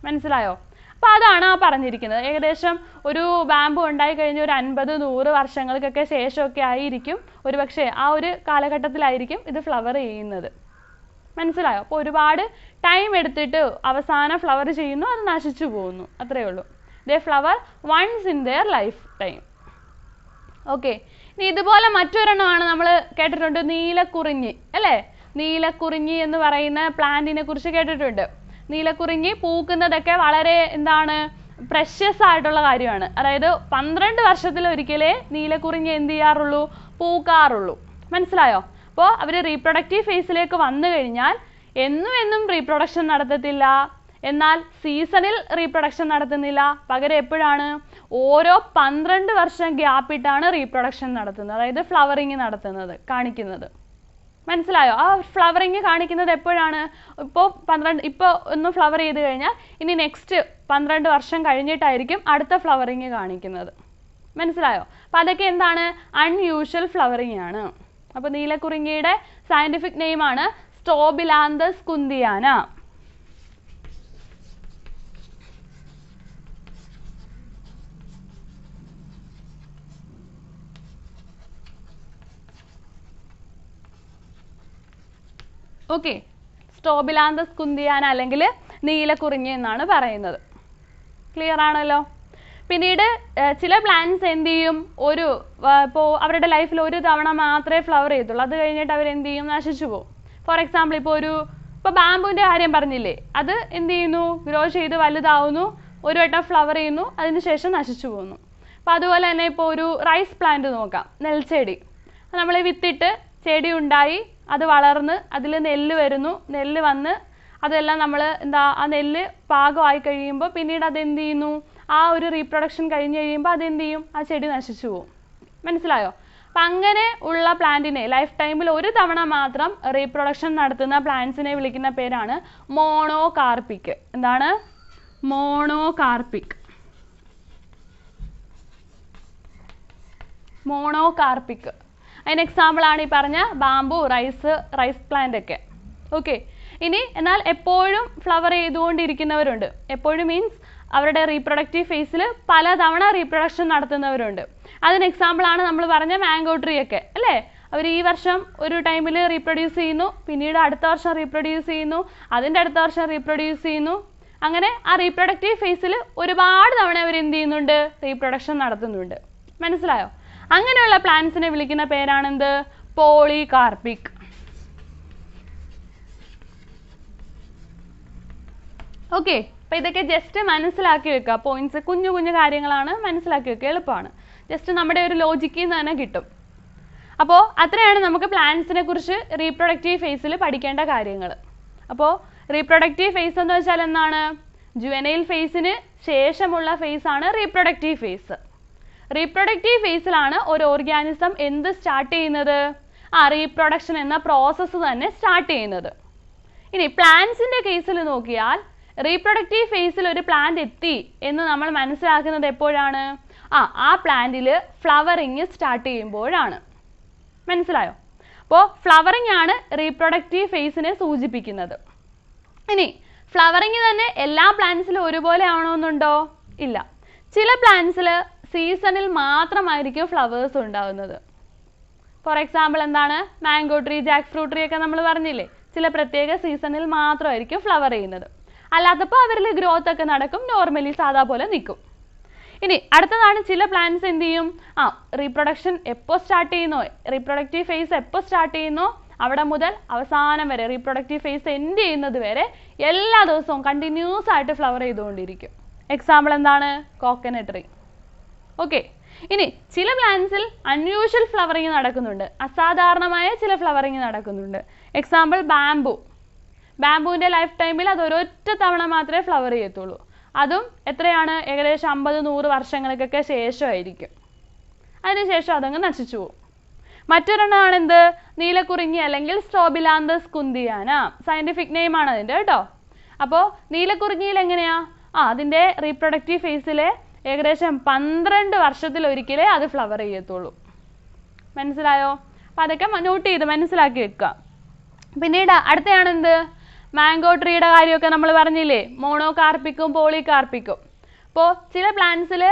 മനസ്സിലായോ? അപ്പോൾ അതാണ് ആ പറഞ്ഞിരിക്കുന്നത്. ഏകദേശം ഒരു ബാംബു ഉണ്ടായി കഴിഞ്ഞ ഒരു 50-100 വർഷങ്ങൾക്കൊക്കെ ശേഷമൊക്കെ ആയിരിക്കും ഒരുപക്ഷെ ആ ഒരു കാലഘട്ടത്തിലായിരിക്കും ഇത് ഫ്ലവർ ചെയ്യുന്നത്. മനസ്സിലായോ? അപ്പോൾ ഒരുപാട് ടൈം എടുത്തിട്ട് അവസാനം ഫ്ലവർ ചെയ്യുന്നു, അത് നശിച്ചു പോകുന്നു, അത്രയേ ഉള്ളൂ. They flower once in their life time. Okay, ഇനി ഇതുപോലെ മറ്റൊരെണ്ണമാണ് നമ്മൾ കേട്ടിട്ടുണ്ട്, നീലക്കുറിഞ്ഞി അല്ലേ? നീലക്കുറിഞ്ഞി എന്ന് പറയുന്ന പ്ലാന്റിനെ കുറിച്ച് കേട്ടിട്ടുണ്ട്. നീലക്കുറിഞ്ഞി പൂക്കുന്നതൊക്കെ വളരെ എന്താണ്, പ്രഷ്യസ് ആയിട്ടുള്ള കാര്യമാണ്. അതായത് 12 വർഷത്തിലൊരിക്കലേ നീലക്കുറിഞ്ഞി എന്ത് ചെയ്യാറുള്ളൂ, പൂക്കാറുള്ളൂ. മനസ്സിലായോ? അപ്പോൾ അവർ റീപ്രൊഡക്റ്റീവ് ഫേസിലേക്ക് വന്നു കഴിഞ്ഞാൽ എന്നും റീപ്രൊഡക്ഷൻ നടത്തത്തില്ല. എന്നാൽ സീസണിൽ റീപ്രൊഡക്ഷൻ നടത്തുന്നില്ല. പകരം എപ്പോഴാണ്? ഓരോ 12 വർഷം ഗ്യാപ്പിട്ടാണ് റീപ്രൊഡക്ഷൻ നടത്തുന്നത്, അതായത് ഫ്ലവറിങ് നടത്തുന്നത്, കാണിക്കുന്നത്. മനസ്സിലായോ? ആ ഫ്ലവറിങ് കാണിക്കുന്നത് എപ്പോഴാണ്? ഇപ്പോൾ ഒന്ന് ഫ്ലവർ ചെയ്ത് കഴിഞ്ഞാൽ ഇനി നെക്സ്റ്റ് 12 വർഷം കഴിഞ്ഞിട്ടായിരിക്കും അടുത്ത ഫ്ലവറിങ് കാണിക്കുന്നത്. മനസ്സിലായോ? അപ്പം അതൊക്കെ എന്താണ്? അൺയൂഷ്വൽ ഫ്ലവറിങ് ആണ്. അപ്പോൾ നീലക്കുറിഞ്ഞിയുടെ സയന്റിഫിക് നെയിം ആണ് strobilanthes kunthiana. Okay, strobilanthes kunthiana അല്ലെങ്കിൽ നീലക്കുറിഞ്ഞി എന്നാണ് പറയുന്നത്. ക്ലിയർ ആണല്ലോ? പിന്നീട് ചില പ്ലാന്റ്സ് എന്ത് ചെയ്യും, ഇപ്പോൾ അവരുടെ ലൈഫിൽ ഒരു തവണ മാത്രമേ ഫ്ലവർ ചെയ്യത്തുള്ളൂ. അത് കഴിഞ്ഞിട്ട് അവർ എന്ത് ചെയ്യും, നശിച്ചു പോകും. ഫോർ എക്സാമ്പിൾ ഇപ്പോൾ ബാംബുവിൻ്റെ കാര്യം പറഞ്ഞില്ലേ, അത് എന്ത് ചെയ്യുന്നു, ഗ്രോ ചെയ്ത് വലുതാവുന്നു, ഒരു വട്ടം ഫ്ലവർ ചെയ്യുന്നു, അതിനുശേഷം നശിച്ചു പോകുന്നു. അപ്പോൾ അതുപോലെ തന്നെ ഇപ്പോൾ ഒരു റൈസ് പ്ലാന്റ് നോക്കാം, നെൽച്ചെടി. നമ്മൾ വിത്തിട്ട് ചെടി ഉണ്ടായി, അത് വളർന്ന് അതിൽ നെല്ല് വരുന്നു, നെല്ല് വന്ന് അതെല്ലാം നമ്മൾ ആ നെല്ല് പാകമായി കഴിയുമ്പോൾ പിന്നീട് അതെന്ത് ചെയ്യുന്നു, ആ ഒരു റീപ്രൊഡക്ഷൻ കഴിഞ്ഞ് കഴിയുമ്പോൾ അതെന്ത് ചെയ്യും, ആ ചെടി നശിച്ചു പോകും. മനസ്സിലായോ? അപ്പം അങ്ങനെ ഉള്ള പ്ലാന്റിനെ ലൈഫ് ടൈമിൽ ഒരു തവണ മാത്രം റീപ്രൊഡക്ഷൻ നടത്തുന്ന പ്ലാന്റ്സിനെ വിളിക്കുന്ന പേരാണ് മോണോകാർപ്പിക്. എന്താണ്? മോണോകാർപ്പിക്. മോണോകാർപ്പിക്. അതിന് എക്സാമ്പിൾ ആണ് ഈ പറഞ്ഞ ബാമ്പു, റൈസ് പ്ലാന്റ് ഒക്കെ. ഓക്കെ. ഇനി എന്നാൽ എപ്പോഴും ഫ്ലവർ ചെയ്തുകൊണ്ടിരിക്കുന്നവരുണ്ട്. എപ്പോഴും മീൻസ് അവരുടെ റീപ്രൊഡക്റ്റീവ് ഫേസിൽ പലതവണ റീപ്രൊഡക്ഷൻ നടത്തുന്നവരുണ്ട്. അതിന് എക്സാമ്പിൾ ആണ് നമ്മൾ പറഞ്ഞ മാംഗോ ട്രീ ഒക്കെ അല്ലേ. അവർ ഈ വർഷം ഒരു ടൈമിൽ റീപ്രൊഡ്യൂസ് ചെയ്യുന്നു, പിന്നീട് അടുത്ത വർഷം റീപ്രൊഡ്യൂസ് ചെയ്യുന്നു, അതിൻ്റെ അടുത്ത വർഷം റീപ്രൊഡ്യൂസ് ചെയ്യുന്നു. അങ്ങനെ ആ റീപ്രൊഡക്റ്റീവ് ഫേസിൽ ഒരുപാട് തവണ അവർ എന്ത് ചെയ്യുന്നുണ്ട്, റീപ്രൊഡക്ഷൻ നടത്തുന്നുണ്ട്. മനസ്സിലായോ? അങ്ങനെയുള്ള പ്ലാന്റ്സിനെ വിളിക്കുന്ന പേരാണെന്ത്? പോളികാർപ്പിക്. ഓക്കെ. അപ്പം ഇതൊക്കെ ജസ്റ്റ് മനസ്സിലാക്കി വെക്കുക. പോയിന്റ്സ് കുഞ്ഞു കുഞ്ഞു കാര്യങ്ങളാണ്, മനസ്സിലാക്കി വെക്കുക, എളുപ്പമാണ്. ജസ്റ്റ് നമ്മുടെ ഒരു ലോജിക്കിൽ നിന്ന് തന്നെ കിട്ടും. അപ്പോൾ അത്രയാണ് നമുക്ക് പ്ലാന്റ്സിനെ കുറിച്ച് റീപ്രൊഡക്റ്റീവ് ഫേസിൽ പഠിക്കേണ്ട കാര്യങ്ങൾ. അപ്പോൾ റീപ്രൊഡക്റ്റീവ് ഫേസ് എന്ന് വെച്ചാൽ എന്താണ്? ജുവനൈൽ ഫേസിന് ശേഷമുള്ള ഫേസ് ആണ് റീപ്രൊഡക്റ്റീവ് ഫേസ്. റീപ്രൊഡക്റ്റീവ് ഫേസിലാണ് ഒരു ഓർഗാനിസം എന്ത് സ്റ്റാർട്ട് ചെയ്യുന്നത്? റീപ്രൊഡക്ഷൻ എന്ന പ്രോസസ്സ് തന്നെ സ്റ്റാർട്ട് ചെയ്യുന്നത്. ഇനി പ്ലാന്റ്സിന്റെ കേസിൽ നോക്കിയാൽ റീപ്രൊഡക്റ്റീവ് ഫേസിൽ ഒരു പ്ലാന്റ് എത്തി എന്ന് നമ്മൾ മനസ്സിലാക്കുന്നത് എപ്പോഴാണ്? ആ പ്ലാന്റിൽ ഫ്ലവറിങ് സ്റ്റാർട്ട് ചെയ്യുമ്പോഴാണ്. മനസ്സിലായോ? അപ്പോൾ ഫ്ലവറിങ് ആണ് റീപ്രൊഡക്റ്റീവ് ഫേസിനെ സൂചിപ്പിക്കുന്നത്. ഇനി ഫ്ലവറിങ് തന്നെ എല്ലാ പ്ലാന്റ്സിലും ഒരുപോലെ ആവണമെന്നുണ്ടോ? ഇല്ല. ചില പ്ലാന്റ്സിൽ സീസണിൽ മാത്രമായിരിക്കും ഫ്ലവേഴ്സ് ഉണ്ടാകുന്നത്. ഫോർ എക്സാമ്പിൾ എന്താണ്? Mango tree, Jack fruit tree ഒക്കെ നമ്മൾ പറഞ്ഞില്ലേ, ചില പ്രത്യേക സീസണിൽ മാത്രമായിരിക്കും ഫ്ലവർ ചെയ്യുന്നത്. അല്ലാത്തപ്പോൾ അവരിൽ ഗ്രോത്ത് ഒക്കെ നടക്കും, നോർമലി സാധാ പോലെ നിൽക്കും. ഇനി അടുത്തതാണ് ചില പ്ലാന്റ്സ് എന്ത് ചെയ്യും? റീപ്രൊഡക്ഷൻ എപ്പോൾ സ്റ്റാർട്ട് ചെയ്യുന്നോ, റീപ്രൊഡക്റ്റീവ് ഫേസ് എപ്പോൾ സ്റ്റാർട്ട് ചെയ്യുന്നോ അവിടെ മുതൽ അവസാനം വരെ, റീപ്രൊഡക്റ്റീവ് ഫേസ് എൻഡ് ചെയ്യുന്നത് വരെ എല്ലാ ദിവസവും കണ്ടിന്യൂസ് ആയിട്ട് ഫ്ലവർ ചെയ്തുകൊണ്ടിരിക്കും. എക്സാമ്പിൾ എന്താണ്? Coconut tree. ഓക്കെ. ഇനി ചില പ്ലാന്റ്സിൽ അൺയൂഷ്വൽ ഫ്ലവറിങ് നടക്കുന്നുണ്ട്, അസാധാരണമായ ചില ഫ്ലവറിങ് നടക്കുന്നുണ്ട്. Example bamboo. ബാംബുവിൻ്റെ ലൈഫ് ടൈമിൽ അത് ഒരൊറ്റ തവണ മാത്രമേ ഫ്ലവർ ചെയ്യത്തുള്ളൂ. അതും എത്രയാണ്? ഏകദേശം 50-100 വർഷങ്ങൾക്കൊക്കെ ശേഷമായിരിക്കും. അതിനുശേഷം അതങ്ങ് നശിച്ചു പോകും. മറ്റൊരെണ്ണമാണ് എന്ത്? നീലക്കുറിഞ്ഞി അല്ലെങ്കിൽ സ്ട്രോബിലാന്തസ് കുന്തിയാന. സയന്റിഫിക് നെയിം ആണ് അതിൻ്റെ കേട്ടോ. അപ്പോൾ നീലക്കുറിഞ്ഞിയിൽ എങ്ങനെയാ? അതിൻ്റെ റീപ്രൊഡക്റ്റീവ് ഫേസിലെ ഏകദേശം 12 വർഷത്തിലൊരിക്കലേ അത് ഫ്ലവർ ചെയ്യത്തുള്ളൂ. മനസ്സിലായോ? അപ്പം അതൊക്കെ നോട്ട് ചെയ്ത് മനസ്സിലാക്കി വെക്കുക. പിന്നീട് അടുത്തയാണ് എന്ത്? മാംഗോ ട്രീയുടെ കാര്യമൊക്കെ നമ്മൾ പറഞ്ഞില്ലേ, മോണോകാർപ്പിക്കും പോളികാർപ്പിക്കും. അപ്പോൾ ചില പ്ലാന്റ്സിൽ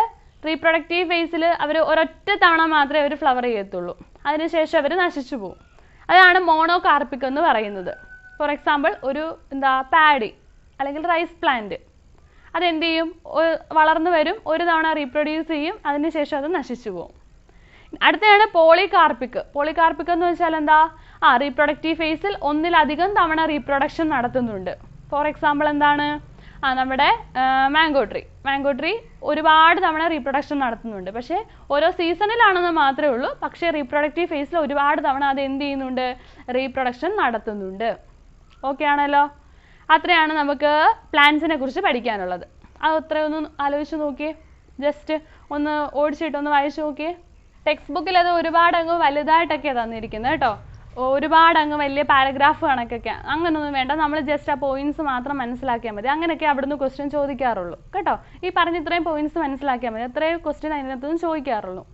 റീപ്രൊഡക്റ്റീവ് ഫേസിൽ അവർ ഒരൊറ്റ തവണ മാത്രമേ അവർ ഫ്ലവർ ചെയ്യത്തുള്ളൂ, അതിനുശേഷം അവർ നശിച്ചു പോകും. അതാണ് മോണോകാർപ്പിക് എന്ന് പറയുന്നത്. ഫോർ എക്സാമ്പിൾ ഒരു പാഡി അല്ലെങ്കിൽ റൈസ് പ്ലാന്റ്, അതെന്ത് ചെയ്യും? വളർന്നു വരും, ഒരു തവണ റീപ്രൊഡ്യൂസ് ചെയ്യും, അതിനുശേഷം അത് നശിച്ചു പോകും. അടുത്തതാണ് പോളികാർപ്പിക്. പോളികാർപ്പിക് എന്ന് വെച്ചാൽ എന്താ? റീപ്രൊഡക്റ്റീവ് ഫേസിൽ ഒന്നിലധികം തവണ റീപ്രൊഡക്ഷൻ നടത്തുന്നുണ്ട്. ഫോർ എക്സാമ്പിൾ എന്താണ്? നമ്മുടെ മാംഗോ ട്രീ ഒരുപാട് തവണ റീപ്രൊഡക്ഷൻ നടത്തുന്നുണ്ട്. പക്ഷേ ഓരോ സീസണിലാണെന്ന് മാത്രമേ ഉള്ളൂ. പക്ഷേ റീപ്രൊഡക്റ്റീവ് ഫേസിൽ ഒരുപാട് തവണ അത് എന്ത് ചെയ്യുന്നുണ്ട്? റീപ്രൊഡക്ഷൻ നടത്തുന്നുണ്ട്. ഓക്കെ ആണല്ലോ? അത്രയാണ് നമുക്ക് പ്ലാന്റ്സിനെ കുറിച്ച് പഠിക്കാനുള്ളത്. അത് അത്രയൊന്ന് ആലോചിച്ച് നോക്കിയേ, ജസ്റ്റ് ഒന്ന് ഓടിച്ചിട്ടൊന്ന് വായിച്ചു നോക്കിയേ. ടെക്സ്റ്റ് ബുക്കിൽ അത് ഒരുപാട് അങ്ങ് വലുതായിട്ടൊക്കെ തന്നിരിക്കുന്നത് കേട്ടോ. ഒരുപാട് അങ്ങ് വലിയ പാരഗ്രാഫ് കണക്കൊക്കെ അങ്ങനൊന്നും വേണ്ട. നമ്മൾ ജസ്റ്റ് ആ പോയിന്റ്സ് മാത്രം മനസ്സിലാക്കിയാൽ മതി. അങ്ങനെയൊക്കെ അവിടുന്ന് ക്വസ്റ്റ്യൻ ചോദിക്കാറുള്ളൂ കേട്ടോ. ഈ പറഞ്ഞ ഇത്രയും പോയിന്റ്സ് മനസ്സിലാക്കിയാൽ മതി, അത്രയും ക്വസ്റ്റ്യൻ അതിനകത്തുനിന്ന് ചോദിക്കാറുള്ളൂ.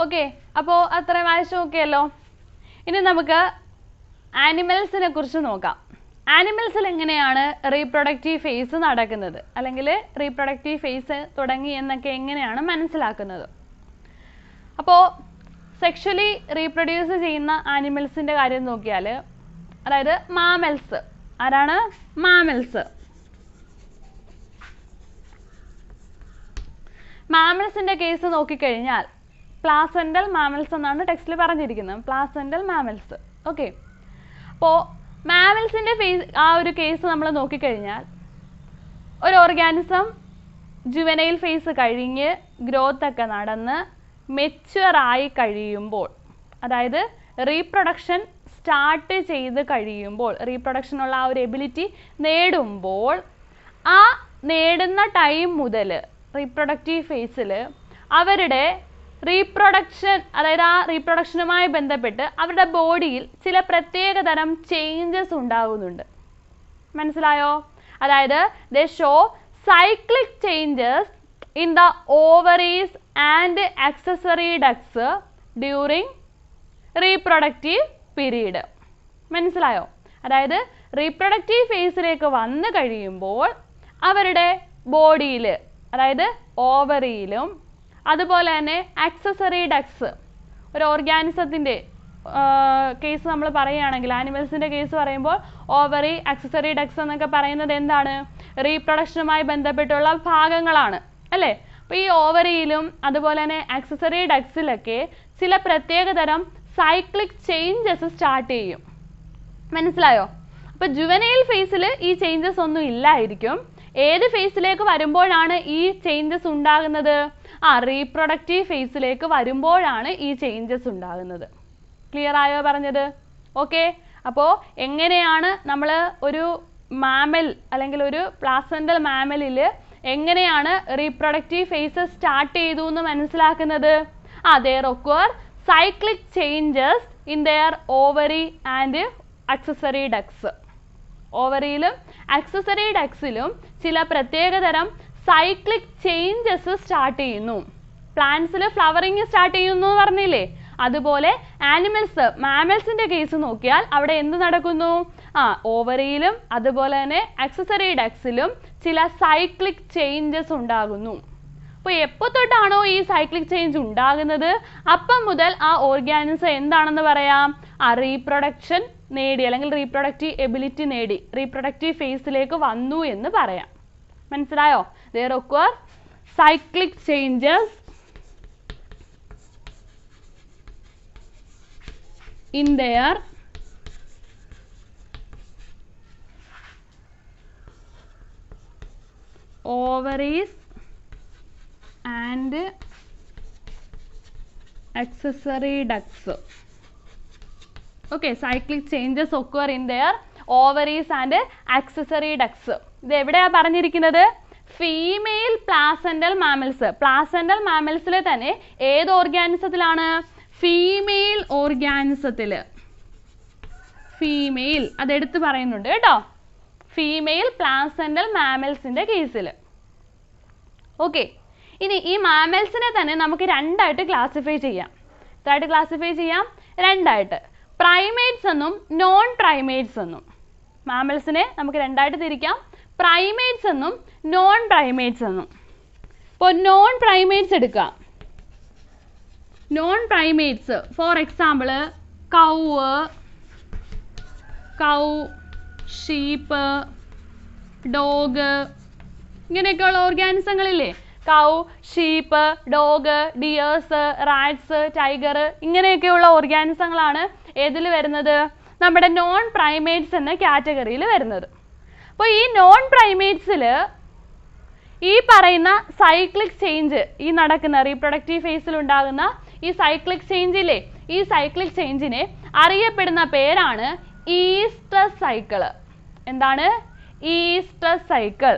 ഓക്കെ. അപ്പോൾ അത്രയും വായിച്ചു നോക്കിയല്ലോ. ഇനി നമുക്ക് ആനിമൽസിനെ കുറിച്ച് നോക്കാം. ആനിമൽസിൽ എങ്ങനെയാണ് റീപ്രൊഡക്റ്റീവ് ഫേസ് നടക്കുന്നത്, അല്ലെങ്കിൽ റീപ്രൊഡക്റ്റീവ് ഫേസ് തുടങ്ങി എന്നൊക്കെ എങ്ങനെയാണ് മനസ്സിലാക്കുന്നത്? അപ്പോൾ സെക്ഷലി റീപ്രൊഡ്യൂസ് ചെയ്യുന്ന ആനിമൽസിൻ്റെ കാര്യം നോക്കിയാൽ, അതായത് മാമൽസ്. ആരാണ്? മാമൽസ്. മാമൽസിൻ്റെ കേസ് നോക്കിക്കഴിഞ്ഞാൽ പ്ലാസെന്റൽ മാമൽസ് എന്നാണ് ടെക്സ്റ്റിൽ പറഞ്ഞിരിക്കുന്നത്. Placental mammals. ഓക്കെ. അപ്പോൾ മാമൽസിൻ്റെ ആ ഒരു കേസ് നമ്മൾ നോക്കിക്കഴിഞ്ഞാൽ, ഒരു ഓർഗാനിസം ജുവനൈൽ ഫേസ് കഴിഞ്ഞ് ഗ്രോത്ത് ഒക്കെ നടന്ന് മെച്വർ ആയി കഴിയുമ്പോൾ, അതായത് റീപ്രൊഡക്ഷൻ സ്റ്റാർട്ട് ചെയ്ത് കഴിയുമ്പോൾ, റീപ്രൊഡക്ഷനുള്ള ആ ഒരു എബിലിറ്റി നേടുമ്പോൾ, ആ നേടുന്ന ടൈം മുതൽ റീപ്രൊഡക്റ്റീവ് ഫേസിൽ അവരുടെ റീപ്രൊഡക്ഷൻ, അതായത് ആ റീപ്രൊഡക്ഷനുമായി ബന്ധപ്പെട്ട് അവരുടെ ബോഡിയിൽ ചില പ്രത്യേക തരം ചേഞ്ചസ് ഉണ്ടാകുന്നുണ്ട്. മനസ്സിലായോ? അതായത് ദേ show cyclic changes in the ovaries and accessory ducts during reproductive period. മനസ്സിലായോ? അതായത് റീപ്രൊഡക്റ്റീവ് ഫേസിലേക്ക് വന്നു കഴിയുമ്പോൾ അവരുടെ ബോഡിയിൽ, അതായത് ഓവറിയിലും അതുപോലെ തന്നെ ആക്സസറി ഡക്ട്സ്, ഒരു ഓർഗാനിസത്തിൻ്റെ കേസ് നമ്മൾ പറയുകയാണെങ്കിൽ, ആനിമൽസിൻ്റെ കേസ് പറയുമ്പോൾ ഓവറി, ആക്സസറി ഡക്ട്സ് എന്നൊക്കെ പറയുന്നത് എന്താണ്? റീപ്രൊഡക്ഷനുമായി ബന്ധപ്പെട്ടുള്ള ഭാഗങ്ങളാണ് അല്ലേ? അപ്പോൾ ഈ ഓവറിയിലും അതുപോലെ തന്നെ ആക്സസറി ഡക്ട്സിലൊക്കെ ചില പ്രത്യേക തരം സൈക്ലിക് ചേഞ്ചസ് സ്റ്റാർട്ട് ചെയ്യും. മനസ്സിലായോ? അപ്പോൾ ജുവനൈൽ ഫേസിൽ ഈ ചേഞ്ചസ് ഒന്നും ഇല്ലായിരിക്കും. ഏത് ഫേസിലേക്ക് വരുമ്പോഴാണ് ഈ ചേഞ്ചസ് ഉണ്ടാകുന്നത്? റീപ്രൊഡക്റ്റീവ് ഫേസിലേക്ക് വരുമ്പോഴാണ് ഈ ചേഞ്ചസ് ഉണ്ടാകുന്നത്. ക്ലിയർ ആയോ പറഞ്ഞത്? ഓക്കെ. അപ്പോൾ എങ്ങനെയാണ് നമ്മൾ ഒരു മാമൽ അല്ലെങ്കിൽ ഒരു പ്ലാസെന്റൽ മാമലിൽ എങ്ങനെയാണ് റീപ്രൊഡക്റ്റീവ് ഫേസ് സ്റ്റാർട്ട് ചെയ്തു എന്ന് മനസ്സിലാക്കുന്നത്? there occur cyclic changes in their ovary and accessory ducts. ഓവറിയിലും ആക്സസറി ഡക്സിലും ചില പ്രത്യേക തരം സൈക്ലിക് ചേഞ്ചസ് സ്റ്റാർട്ട് ചെയ്യുന്നു. പ്ലാന്റ്സിൽ ഫ്ലവറിങ് സ്റ്റാർട്ട് ചെയ്യുന്നു എന്ന് പറഞ്ഞില്ലേ? അതുപോലെ ആനിമൽസ്, മാമൽസിന്റെ കേസ് നോക്കിയാൽ അവിടെ എന്ത് നടക്കുന്നു? ഓവറിയിലും അതുപോലെ തന്നെ ആക്സസറി ഡക്സിലും ചില സൈക്ലിക് ചേഞ്ചസ് ഉണ്ടാകുന്നു. അപ്പോൾ എപ്പോൾ തൊട്ടാണോ ഈ സൈക്ലിക് ചേഞ്ച് ഉണ്ടാകുന്നത്, അപ്പം മുതൽ ആ ഓർഗാനിസം എന്താണെന്ന് പറയാം? റീപ്രൊഡക്ഷൻ നേടി അല്ലെങ്കിൽ റീപ്രൊഡക്റ്റീവ് എബിലിറ്റി നേടി റീപ്രൊഡക്റ്റീവ് ഫേസിലേക്ക് വന്നു എന്ന് പറയാം. മനസ്സിലായോ? there occur cyclic changes in their ovaries and accessory ducts. Okay, cyclic changes occur in their ovaries and accessory ducts. ഇത് എവിടെയാ പറഞ്ഞിരിക്കുന്നത്? Female placental mammals. പ്ലാസെന്റൽ മാമൽസിൽ തന്നെ ഏത് ഓർഗാനിസത്തിലാണ്? ഫീമെയിൽ ഓർഗാനിസത്തിൽ. ഫീമെയിൽ അതെടുത്ത് പറയുന്നുണ്ട് കേട്ടോ, ഫീമെയിൽ പ്ലാസെന്റൽ മാമൽസിന്റെ കേസിൽ. ഓക്കെ. ഇനി ഈ മാമൽസിനെ തന്നെ നമുക്ക് രണ്ടായിട്ട് ക്ലാസിഫൈ ചെയ്യാം. എത്രയായിട്ട് ക്ലാസിഫൈ ചെയ്യാം? രണ്ടായിട്ട്. പ്രൈമേറ്റ്സ് എന്നും നോൺ പ്രൈമേറ്റ്സ് എന്നും. മാമൽസിനെ നമുക്ക് രണ്ടായിട്ട് തിരിക്കാം, പ്രൈമേറ്റ്സ് എന്നും നോൺ പ്രൈമേറ്റ്സ് എന്നും. ഇപ്പോൾ നോൺ പ്രൈമേറ്റ്സ് എടുക്കാം. Non primates for example cow, sheep, dog, ഇങ്ങനെയൊക്കെയുള്ള ഓർഗാനിസങ്ങളില്ലേ? Cow, sheep, dog, deers, rats, tiger, ഇങ്ങനെയൊക്കെയുള്ള ഓർഗാനിസങ്ങളാണ് ഏതിൽ വരുന്നത്? നമ്മുടെ നോൺ പ്രൈമേറ്റ്സ് എന്ന കാറ്റഗറിയിൽ വരുന്നത്. അപ്പോൾ ഈ നോൺ പ്രൈമേറ്റ്സിൽ ഈ പറയുന്ന സൈക്ലിക് ചേഞ്ച്, ഈ നടക്കുന്ന റീപ്രൊഡക്റ്റീവ് ഫേസിൽ ഉണ്ടാകുന്ന ഈ സൈക്ലിക് ചേഞ്ചില്ലേ, ഈ സൈക്ലിക് ചേഞ്ചിനെ അറിയപ്പെടുന്ന പേരാണ് ഈസ്ട്രസ് സൈക്കിൾ. എന്താണ്? Oestrus cycle.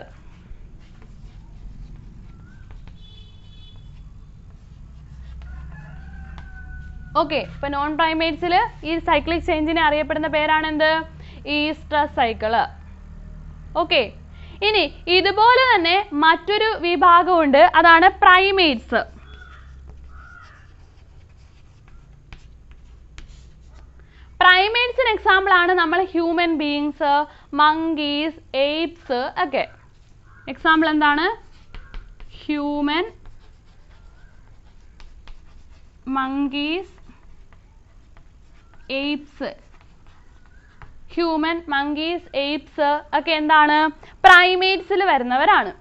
ഓക്കെ. ഇപ്പൊ നോൺ പ്രൈമേറ്റ്സിൽ ഈ സൈക്ലിക് ചേഞ്ചിനെ അറിയപ്പെടുന്ന പേരാണ് എന്ത്? Oestrus cycle. ഓക്കെ. ഇനി ഇതുപോലെ തന്നെ മറ്റൊരു വിഭാഗമുണ്ട്, അതാണ് പ്രൈമേറ്റ്സ്. പ്രൈമേറ്റ്സിന് എക്സാമ്പിൾ ആണ് നമ്മൾ ഹ്യൂമൻ ബീയിങ്സ്, മങ്കീസ്, എയ്പ്സ് ഒക്കെ. എക്സാമ്പിൾ എന്താണ്? Human, monkeys, apes. Human, monkeys, apes ഒക്കെ എന്താണ്? പ്രൈമേറ്റ്സിൽ വരുന്നവരാണ്.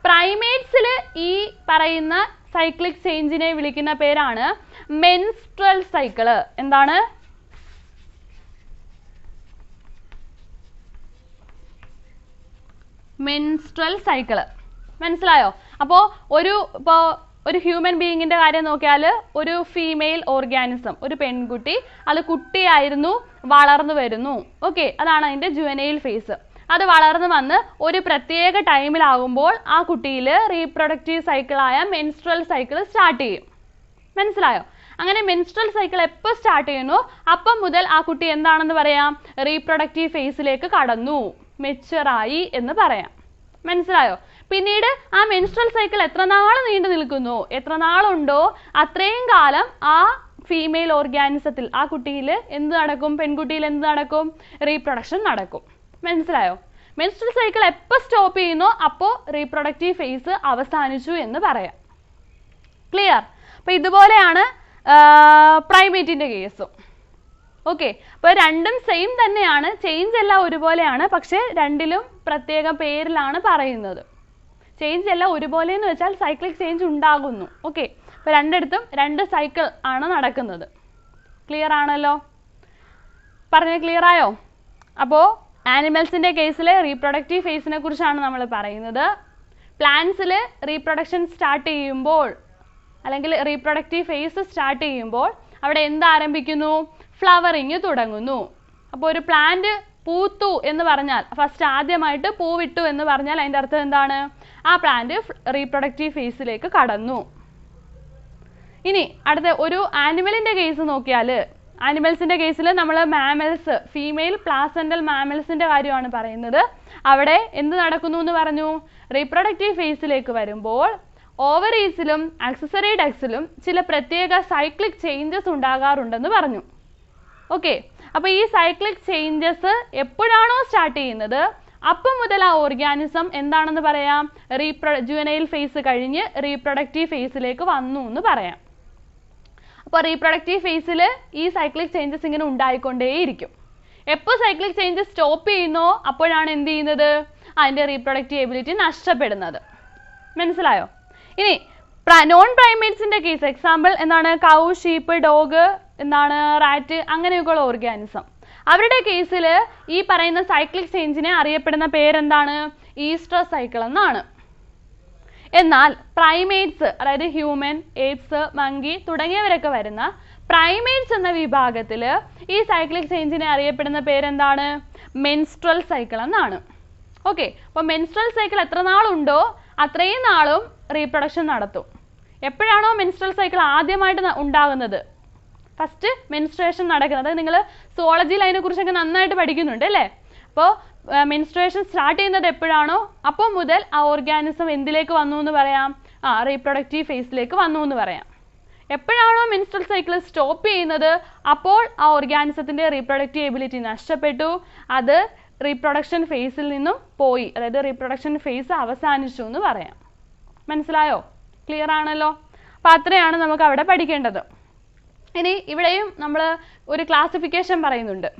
പ്രൈമേറ്റ്സിൽ ഈ പറയുന്ന സൈക്ലിക് ചേഞ്ചിനെ വിളിക്കുന്ന പേരാണ് മെൻസ്ട്രൽ സൈക്കിള്. എന്താണ്? Menstrual cycle. മനസ്സിലായോ? അപ്പോൾ ഒരു ഹ്യൂമൻ ബീയിങ്ങിന്റെ കാര്യം നോക്കിയാൽ ഒരു ഫീമെയിൽ ഓർഗാനിസം, ഒരു പെൺകുട്ടി, അത് കുട്ടിയായിരുന്നു, വളർന്നു വരുന്നു. ഓക്കെ, അതാണ് അതിന്റെ ജുവനൈൽ ഫേസ്. അത് വളർന്നു വന്ന് ഒരു പ്രത്യേക ടൈമിലാകുമ്പോൾ ആ കുട്ടിയിൽ റീപ്രൊഡക്റ്റീവ് സൈക്കിളായ മെൻസ്ട്രൽ സൈക്കിൾ സ്റ്റാർട്ട് ചെയ്യും. മനസ്സിലായോ? അങ്ങനെ മെൻസ്ട്രൽ സൈക്കിൾ എപ്പോൾ സ്റ്റാർട്ട് ചെയ്യുന്നു അപ്പം മുതൽ ആ കുട്ടി എന്താണെന്ന് പറയാം? റീപ്രൊഡക്റ്റീവ് ഫേസിലേക്ക് കടന്നു, മെച്ചുറായി എന്ന് പറയാം. മനസ്സിലായോ? പിന്നീട് ആ മെൻസ്ട്രൽ സൈക്കിൾ എത്ര നാൾ നീണ്ടു നിൽക്കുന്നു, എത്ര നാളുണ്ടോ അത്രയും കാലം ആ ഫീമെയിൽ ഓർഗാനിസത്തിൽ, ആ കുട്ടിയിൽ എന്ത് നടക്കും? പെൺകുട്ടിയിൽ എന്ത് നടക്കും? റീപ്രൊഡക്ഷൻ നടക്കും. മനസ്സിലായോ? മെൻസ്ട്രൽ സൈക്കിൾ എപ്പോൾ സ്റ്റോപ്പ് ചെയ്യുന്നോ അപ്പോൾ റീപ്രൊഡക്റ്റീവ് ഫേസ് അവസാനിച്ചു എന്ന് പറയാം. ക്ലിയർ? അപ്പോൾ ഇതുപോലെയാണ് പ്രൈമേറ്റിന്റെ കേസും. ഓക്കെ, അപ്പോൾ രണ്ടും സെയിം തന്നെയാണ്, ചേഞ്ച് എല്ലാം ഒരുപോലെയാണ്, പക്ഷേ രണ്ടിലും പ്രത്യേക പേരിലാണ് പറയുന്നത്. ചേഞ്ച് എല്ലാം ഒരുപോലെ എന്ന് വെച്ചാൽ സൈക്ലിക് ചേഞ്ച് ഉണ്ടാകുന്നു. ഓക്കെ, അപ്പോൾ രണ്ടിടത്തും രണ്ട് സൈക്കിൾ ആണ് നടക്കുന്നത്. ക്ലിയർ ആണല്ലോ? പറഞ്ഞത് ക്ലിയർ ആയോ? അപ്പോൾ ആനിമൽസിന്റെ കേസിൽ റീപ്രൊഡക്റ്റീവ് ഫേസിനെ കുറിച്ചാണ് നമ്മൾ പറയുന്നത്. പ്ലാന്റ്സിൽ റീപ്രൊഡക്ഷൻ സ്റ്റാർട്ട് ചെയ്യുമ്പോൾ അല്ലെങ്കിൽ റീപ്രൊഡക്റ്റീവ് ഫേസ് സ്റ്റാർട്ട് ചെയ്യുമ്പോൾ അവിടെ എന്ത് ആരംഭിക്കുന്നു? ഫ്ലവറിങ് തുടങ്ങുന്നു. അപ്പോൾ ഒരു പ്ലാന്റ് പൂത്തു എന്ന് പറഞ്ഞാൽ, ഫസ്റ്റ് ആദ്യമായിട്ട് പൂവിട്ടു എന്ന് പറഞ്ഞാൽ അതിൻ്റെ അർത്ഥം എന്താണ്? ആ പ്ലാന്റ് റീപ്രൊഡക്റ്റീവ് ഫേസിലേക്ക് കടന്നു. ഇനി അടുത്ത ഒരു ആനിമലിന്റെ കേസ് നോക്കിയാൽ, ആനിമൽസിന്റെ കേസിൽ നമ്മൾ മാമൽസ്, ഫീമെയിൽ പ്ലാസെന്റൽ മാമൽസിന്റെ കാര്യമാണ് പറയുന്നത്. അവിടെ എന്ത് നടക്കുന്നു എന്ന് പറഞ്ഞു? റീപ്രൊഡക്റ്റീവ് ഫേസിലേക്ക് വരുമ്പോൾ ഓവറീസിലും ആക്സസറി ഡക്സിലും ചില പ്രത്യേക സൈക്ലിക് ചേഞ്ചസ് ഉണ്ടാകാറുണ്ടെന്ന് പറഞ്ഞു. ഓക്കെ, അപ്പോൾ ഈ സൈക്ലിക് ചേഞ്ചസ് എപ്പോഴാണോ സ്റ്റാർട്ട് ചെയ്യുന്നത് അപ്പം മുതൽ ആ ഓർഗാനിസം എന്താണെന്ന് പറയാം? ജുവനൈൽ ഫേസ് കഴിഞ്ഞ് റീപ്രൊഡക്റ്റീവ് ഫേസിലേക്ക് വന്നു എന്ന് പറയാം. അപ്പോൾ റീപ്രൊഡക്റ്റീവ് ഫേസിൽ ഈ സൈക്ലിക് ചേഞ്ചസ് ഇങ്ങനെ ഉണ്ടായിക്കൊണ്ടേയിരിക്കും. എപ്പോൾ സൈക്ലിക് ചേഞ്ചസ് സ്റ്റോപ്പ് ചെയ്യുന്നോ അപ്പോഴാണ് എന്ത് ചെയ്യുന്നത്? അതിൻ്റെ റീപ്രൊഡക്റ്റീവ് എബിലിറ്റി നഷ്ടപ്പെടുന്നത്. മനസ്സിലായോ? ഇനി നോൺ പ്രൈമേറ്റ്സിന്റെ കേസ്, എക്സാമ്പിൾ എന്താണ്? കൗ, ഷീപ്പ്, ഡോഗ്, എന്താണ് റാറ്റ്, അങ്ങനെയൊക്കെയുള്ള ഓർഗാനിസം. അവരുടെ കേസിൽ ഈ പറയുന്ന സൈക്ലിക് ചേഞ്ചിനെ അറിയപ്പെടുന്ന പേരെന്താണ്? ഈസ്ട്രസ് സൈക്കിൾ എന്നാണ്. എന്നാൽ പ്രൈമേറ്റ്സ്, അതായത് ഹ്യൂമൻ, ഏപ്സ്, മങ്കി തുടങ്ങിയവരൊക്കെ വരുന്ന പ്രൈമേറ്റ്സ് എന്ന വിഭാഗത്തിൽ ഈ സൈക്ലിക് ചേഞ്ചിനെ അറിയപ്പെടുന്ന പേരെന്താണ്? മെൻസ്ട്രൽ സൈക്കിൾ എന്നാണ്. ഓക്കെ, അപ്പോൾ മെൻസ്ട്രൽ സൈക്കിൾ എത്ര നാളുണ്ടോ അത്രയും നാളും റീപ്രൊഡക്ഷൻ നടത്തും. എപ്പോഴാണോ മെൻസ്ട്രൽ സൈക്കിൾ ആദ്യമായിട്ട് ഉണ്ടാകുന്നത്, ഫസ്റ്റ് മെൻസ്ട്രേഷൻ നടക്കുന്നത്, അതായത് നിങ്ങൾ സുവോളജിയിൽ അതിനെക്കുറിച്ചൊക്കെ നന്നായിട്ട് പഠിക്കുന്നുണ്ട് അല്ലേ? അപ്പോൾ മെൻസ്ട്രേഷൻ സ്റ്റാർട്ട് ചെയ്യുന്നത് എപ്പോഴാണോ അപ്പം മുതൽ ആ ഓർഗാനിസം എന്തിലേക്ക് വന്നു എന്ന് പറയാം? റീപ്രൊഡക്റ്റീവ് ഫേസിലേക്ക് വന്നു എന്ന് പറയാം. എപ്പോഴാണോ മെൻസ്ട്രൽ സൈക്കിൾ സ്റ്റോപ്പ് ചെയ്യുന്നത് അപ്പോൾ ആ ഓർഗാനിസത്തിന്റെ റീപ്രൊഡക്റ്റീവ് എബിലിറ്റി നഷ്ടപ്പെട്ടു, അത് റീപ്രൊഡക്ഷൻ ഫേസിൽ നിന്നും പോയി, അതായത് റീപ്രൊഡക്ഷൻ ഫേസ് അവസാനിച്ചു എന്ന് പറയാം. മനസ്സിലായോ? ക്ലിയർ ആണല്ലോ? അപ്പോൾ അത്രയാണ് നമുക്ക് അവിടെ പഠിക്കേണ്ടത്. ഇനി ഇവിടെയും നമ്മൾ ഒരു ക്ലാസിഫിക്കേഷൻ പറയുന്നുണ്ട്.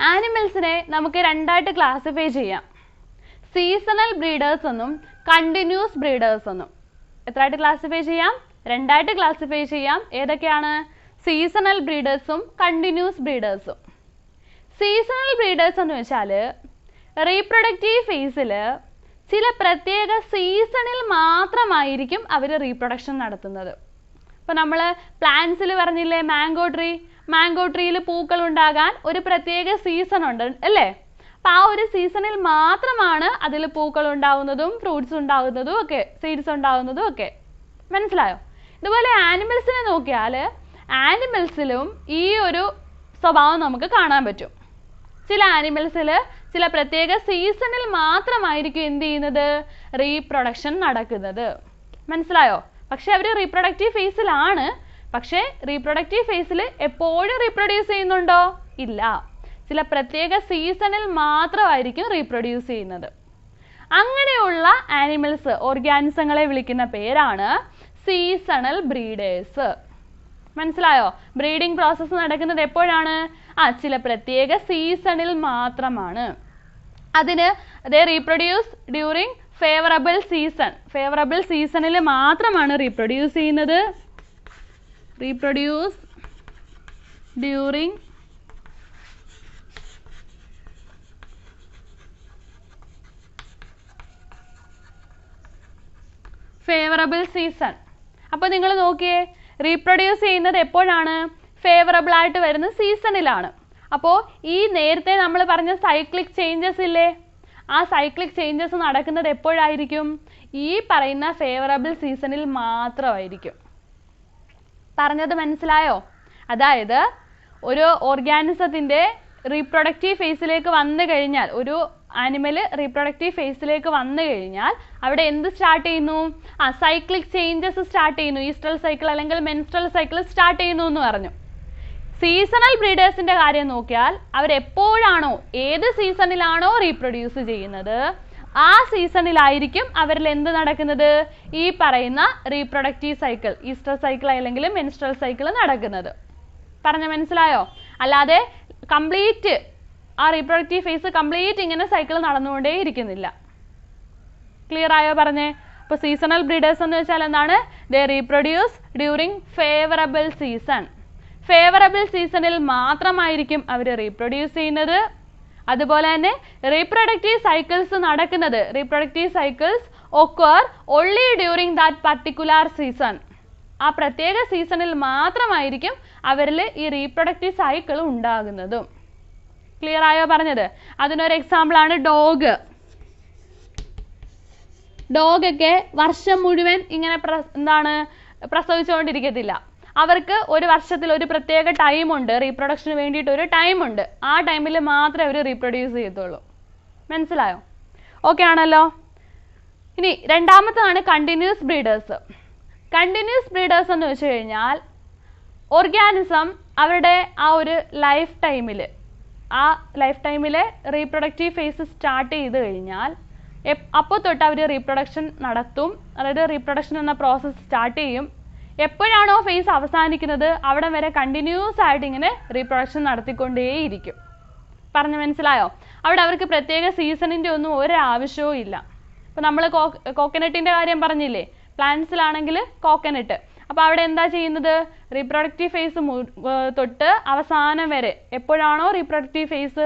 ആനിമൽസിനെ നമുക്ക് രണ്ടായിട്ട് ക്ലാസിഫൈ ചെയ്യാം. സീസണൽ ബ്രീഡേഴ്സ് എന്നും കണ്ടിന്യൂസ് ബ്രീഡേഴ്സ് എന്നും. എത്രയായിട്ട് ക്ലാസിഫൈ ചെയ്യാം? രണ്ടായിട്ട് ക്ലാസിഫൈ ചെയ്യാം. ഏതൊക്കെയാണ്? സീസണൽ ബ്രീഡേഴ്സും കണ്ടിന്യൂസ് ബ്രീഡേഴ്സും. സീസണൽ ബ്രീഡേഴ്സ് എന്ന് വെച്ചാൽ റീപ്രൊഡക്റ്റീവ് ഫേസിൽ ചില പ്രത്യേക സീസണിൽ മാത്രമായിരിക്കും അവർ റീപ്രൊഡക്ഷൻ നടത്തുന്നത്. ഇപ്പോൾ നമ്മൾ പ്ലാന്റ്സിൽ പറഞ്ഞില്ലേ മാംഗോ ട്രീയിൽ പൂക്കൾ ഉണ്ടാകാൻ ഒരു പ്രത്യേക സീസൺ ഉണ്ട് അല്ലേ? അപ്പം ആ ഒരു സീസണിൽ മാത്രമാണ് അതിൽ പൂക്കൾ ഉണ്ടാകുന്നതും ഫ്രൂട്ട്സ് ഉണ്ടാകുന്നതും ഒക്കെ, സീഡ്സ് ഉണ്ടാകുന്നതും ഒക്കെ. മനസ്സിലായോ? ഇതുപോലെ ആനിമൽസിനെ നോക്കിയാൽ ആനിമൽസിലും ഈ ഒരു സ്വഭാവം നമുക്ക് കാണാൻ പറ്റും. ചില ആനിമൽസിൽ ചില പ്രത്യേക സീസണിൽ മാത്രമായിരിക്കും എന്ത് ചെയ്യുന്നത്? റീപ്രൊഡക്ഷൻ നടക്കുന്നത്. മനസ്സിലായോ? പക്ഷെ അവർ റീപ്രൊഡക്റ്റീവ് ഫേസിലാണ്. പക്ഷേ റീപ്രൊഡക്റ്റീവ് ഫേസിൽ എപ്പോഴും റീപ്രൊഡ്യൂസ് ചെയ്യുന്നുണ്ടോ? ഇല്ല. ചില പ്രത്യേക സീസണിൽ മാത്രമായിരിക്കും റീപ്രൊഡ്യൂസ് ചെയ്യുന്നത്. അങ്ങനെയുള്ള ആനിമൽസ് ഓർഗാനിസങ്ങളെ വിളിക്കുന്ന പേരാണ് സീസണൽ ബ്രീഡേഴ്സ്. മനസ്സിലായോ? ബ്രീഡിംഗ് പ്രോസസ്സ് നടക്കുന്നത് എപ്പോഴാണ്? ചില പ്രത്യേക സീസണിൽ മാത്രമാണ്. അതിന് they reproduce during favourable season. Favourable സീസണിൽ മാത്രമാണ് റീപ്രൊഡ്യൂസ് ചെയ്യുന്നത്. Reproduce during favourable season. അപ്പോൾ നിങ്ങൾ നോക്കിയേ, റീപ്രൊഡ്യൂസ് ചെയ്യുന്നത് എപ്പോഴാണ്? ഫേവറബിൾ ആയിട്ട് വരുന്ന സീസണിലാണ്. അപ്പോൾ ഈ നേരത്തെ നമ്മൾ പറഞ്ഞ സൈക്ലിക് ചേഞ്ചസ് ഇല്ലേ, ആ സൈക്ലിക് ചേഞ്ചസ് നടക്കുന്നത് എപ്പോഴായിരിക്കും? ഈ പറയുന്ന ഫേവറബിൾ സീസണിൽ മാത്രമായിരിക്കും. പറഞ്ഞത് മനസ്സിലായോ? അതായത് ഒരു ഓർഗാനിസത്തിന്റെ റീപ്രൊഡക്റ്റീവ് ഫേസിലേക്ക് വന്നു കഴിഞ്ഞാൽ, ഒരു ആനിമൽ റീപ്രൊഡക്റ്റീവ് ഫേസിലേക്ക് വന്നു കഴിഞ്ഞാൽ അവിടെ എന്ത് സ്റ്റാർട്ട് ചെയ്യുന്നു? സൈക്ലിക് ചേഞ്ചസ് സ്റ്റാർട്ട് ചെയ്യുന്നു. ഈസ്ട്രൽ സൈക്കിൾ അല്ലെങ്കിൽ മെൻസ്ട്രൽ സൈക്കിൾ സ്റ്റാർട്ട് ചെയ്യുന്നു എന്ന് പറഞ്ഞു. സീസണൽ ബ്രീഡേഴ്സിന്റെ കാര്യം നോക്കിയാൽ അവരെപ്പോഴാണോ, ഏത് സീസണിലാണോ റീപ്രൊഡ്യൂസ് ചെയ്യുന്നത്, ആ സീസണിലായിരിക്കും അവരിൽ എന്ത് നടക്കുന്നത്? ഈ പറയുന്ന റീപ്രൊഡക്റ്റീവ് സൈക്കിൾ, ഈസ്ട്രൽ സൈക്കിൾ അല്ലെങ്കിൽ മെൻസ്ട്രൽ സൈക്കിൾ നടക്കുന്നത്. പറഞ്ഞ മനസ്സിലായോ? അല്ലാതെ കംപ്ലീറ്റ് ആ റീപ്രൊഡക്റ്റീവ് ഫേസ് കംപ്ലീറ്റ് ഇങ്ങനെ സൈക്കിൾ നടന്നുകൊണ്ടേ ഇരിക്കുന്നില്ല. ക്ലിയർ ആയോ പറഞ്ഞേ? അപ്പോൾ സീസണൽ ബ്രീഡേഴ്സ് എന്ന് വെച്ചാൽ എന്താണ്? They reproduce during favourable season. Favourable സീസണിൽ മാത്രമായിരിക്കും അവർ റീപ്രൊഡ്യൂസ് ചെയ്യുന്നത്. അതുപോലെ തന്നെ റീപ്രൊഡക്റ്റീവ് സൈക്കിൾസ് നടക്കുന്നത്, reproductive cycles occur only during that particular season. ആ പ്രത്യേക സീസണിൽ മാത്രമായിരിക്കും അവരിൽ ഈ റീപ്രൊഡക്റ്റീവ് സൈക്കിൾ ഉണ്ടാകുന്നതും. ക്ലിയർ ആയോ പറഞ്ഞത്? അതിനൊരു എക്സാമ്പിൾ ആണ് ഡോഗ്. ഡോഗൊക്കെ വർഷം മുഴുവൻ ഇങ്ങനെ പ്രസവിച്ചുകൊണ്ടിരിക്കത്തില്ല. അവർക്ക് ഒരു വർഷത്തിൽ ഒരു പ്രത്യേക ടൈമുണ്ട്, റീപ്രൊഡക്ഷന് വേണ്ടിയിട്ട് ഒരു ടൈമുണ്ട്. ആ ടൈമിൽ മാത്രമേ അവർ റീപ്രൊഡ്യൂസ് ചെയ്യത്തുള്ളൂ. മനസ്സിലായോ? ഓക്കെ ആണല്ലോ. ഇനി രണ്ടാമത്തതാണ് കണ്ടിന്യൂസ് ബ്രീഡേഴ്സ്. കണ്ടിന്യൂസ് ബ്രീഡേഴ്സ് എന്ന് വെച്ച് കഴിഞ്ഞാൽ ഓർഗാനിസം അവരുടെ ആ ഒരു ലൈഫ് ടൈമിൽ റീപ്രൊഡക്റ്റീവ് ഫേസ് സ്റ്റാർട്ട് ചെയ്ത് കഴിഞ്ഞാൽ അപ്പോൾ തൊട്ട് അവർ റീപ്രൊഡക്ഷൻ നടത്തും. അതായത് റീപ്രൊഡക്ഷൻ എന്ന പ്രോസസ്സ് സ്റ്റാർട്ട് ചെയ്യും. എപ്പോഴാണോ ഫേസ് അവസാനിക്കുന്നത് അവിടെ വരെ കണ്ടിന്യൂസ് ആയിട്ട് ഇങ്ങനെ റീപ്രൊഡക്ഷൻ നടത്തിക്കൊണ്ടേയിരിക്കും. പറഞ്ഞു മനസ്സിലായോ? അവിടെ അവർക്ക് പ്രത്യേക സീസണിൻ്റെ ഒന്നും ഒരാവശ്യവും ഇല്ല. ഇപ്പം നമ്മൾ കോക്കനട്ടിൻ്റെ കാര്യം പറഞ്ഞില്ലേ, പ്ലാന്റ്സിലാണെങ്കിൽ കോക്കനട്ട്. അപ്പോൾ അവിടെ എന്താ ചെയ്യുന്നത്? റീപ്രൊഡക്റ്റീവ് ഫേസ് തൊട്ട് അവസാനം വരെ, എപ്പോഴാണോ റീപ്രൊഡക്റ്റീവ് ഫേസ്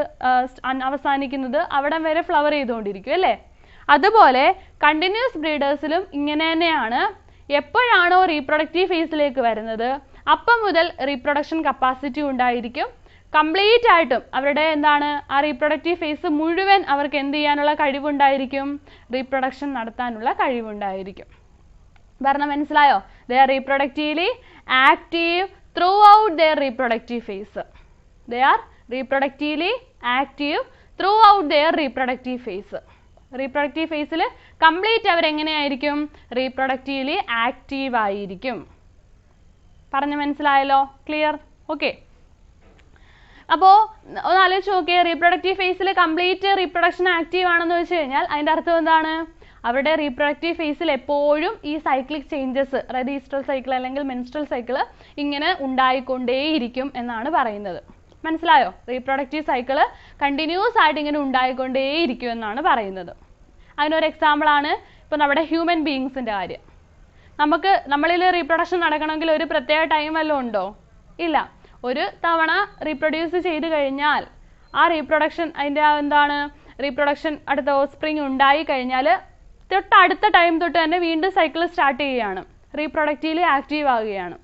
അവസാനിക്കുന്നത് അവിടം വരെ ഫ്ലവർ ചെയ്തുകൊണ്ടിരിക്കും അല്ലേ? അതുപോലെ കണ്ടിന്യൂസ് ബ്രീഡേഴ്സിലും ഇങ്ങനെ തന്നെയാണ്. എപ്പോഴാണോ റീപ്രൊഡക്റ്റീവ് ഫേസിലേക്ക് വരുന്നത് അപ്പം മുതൽ റീപ്രൊഡക്ഷൻ കപ്പാസിറ്റി ഉണ്ടായിരിക്കും. കംപ്ലീറ്റ് ആയിട്ടും അവരുടെ ആ റീപ്രൊഡക്റ്റീവ് ഫേസ് മുഴുവൻ അവർക്ക് എന്ത് ചെയ്യാനുള്ള കഴിവുണ്ടായിരിക്കും? റീപ്രൊഡക്ഷൻ നടത്താനുള്ള കഴിവുണ്ടായിരിക്കും. പറഞ്ഞ മനസ്സിലായോ? They are reproductively active throughout their reproductive phase. They are reproductively active throughout their reproductive phase. Reproductive phase ൽ കംപ്ലീറ്റ് അവർ എങ്ങനെയായിരിക്കും? റീപ്രൊഡക്റ്റീവ്ലി ആക്റ്റീവ് ആയിരിക്കും. പറഞ്ഞു മനസ്സിലായല്ലോ? ക്ലിയർ? ഓക്കെ. അപ്പോൾ ഒന്ന് ആലോചിച്ച് നോക്കിയേ, റീപ്രൊഡക്റ്റീവ് ഫേസിൽ കംപ്ലീറ്റ് റീപ്രൊഡക്ഷൻ ആക്റ്റീവ് ആണെന്ന് വെച്ച് കഴിഞ്ഞാൽ അതിൻ്റെ അർത്ഥം എന്താണ്? അവരുടെ റീപ്രൊഡക്റ്റീവ് ഫേസിൽ എപ്പോഴും ഈ സൈക്ലിക് ചേഞ്ചസ്, അതായത് ഈസ്ട്രൽ സൈക്കിൾ അല്ലെങ്കിൽ മെൻസ്ട്രൽ സൈക്കിൾ ഇങ്ങനെ ഉണ്ടായിക്കൊണ്ടേയിരിക്കും എന്നാണ് പറയുന്നത്. മനസ്സിലായോ? റീപ്രൊഡക്റ്റീവ് സൈക്കിൾ കണ്ടിന്യൂസ് ആയിട്ട് ഇങ്ങനെ ഉണ്ടായിക്കൊണ്ടേയിരിക്കും എന്നാണ് പറയുന്നത്. അതിനൊരു എക്സാമ്പിളാണ് ഇപ്പോൾ നമ്മുടെ ഹ്യൂമൻ ബീയിങ്സിൻ്റെ കാര്യം. നമ്മളിൽ റീപ്രൊഡക്ഷൻ നടക്കണമെങ്കിൽ ഒരു പ്രത്യേക ടൈം വല്ലതും ഉണ്ടോ? ഇല്ല. ഒരു തവണ റീപ്രൊഡ്യൂസ് ചെയ്ത് കഴിഞ്ഞാൽ ആ റീപ്രൊഡക്ഷൻ റീപ്രൊഡക്ഷൻ അടുത്ത ഓഫ്സ്പ്രിങ് ഉണ്ടായി കഴിഞ്ഞാൽ അടുത്ത ടൈം തൊട്ട് തന്നെ വീണ്ടും സൈക്കിൾ സ്റ്റാർട്ട് ചെയ്യുകയാണ്, റീപ്രൊഡക്റ്റീവ്ലി ആക്റ്റീവ് ആവുകയാണ്.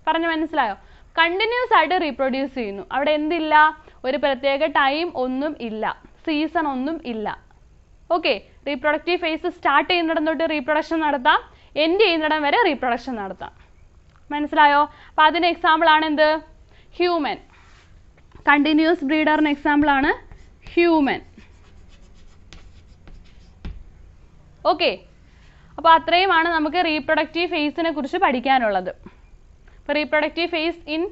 പറഞ്ഞു മനസ്സിലായോ? കണ്ടിന്യൂസ് ആയിട്ട് റീപ്രൊഡ്യൂസ് ചെയ്യുന്നു. അവിടെ എന്തില്ല? ഒരു പ്രത്യേക ടൈം ഒന്നും ഇല്ല, സീസൺ ഒന്നും ഇല്ല. ഓക്കെ. റീപ്രൊഡക്റ്റീവ് ഫേസ് സ്റ്റാർട്ട് ചെയ്യുന്നിടം തൊട്ട് റീപ്രൊഡക്ഷൻ നടത്താം, എൻഡ് ചെയ്യുന്നിടം വരെ റീപ്രൊഡക്ഷൻ നടത്താം. മനസ്സിലായോ? അപ്പം അതിന് എക്സാമ്പിൾ ആണ് എന്ത്? ഹ്യൂമൻ. കണ്ടിന്യൂസ് ബ്രീഡറിന് എക്സാമ്പിൾ ആണ് ഹ്യൂമൻ. ഓക്കെ. അപ്പോൾ അത്രയുമാണ് നമുക്ക് റീപ്രൊഡക്റ്റീവ് ഫേസിനെ കുറിച്ച് പഠിക്കാനുള്ളത്. ഇപ്പോൾ റീപ്രൊഡക്റ്റീവ് ഫേസ് ഇൻ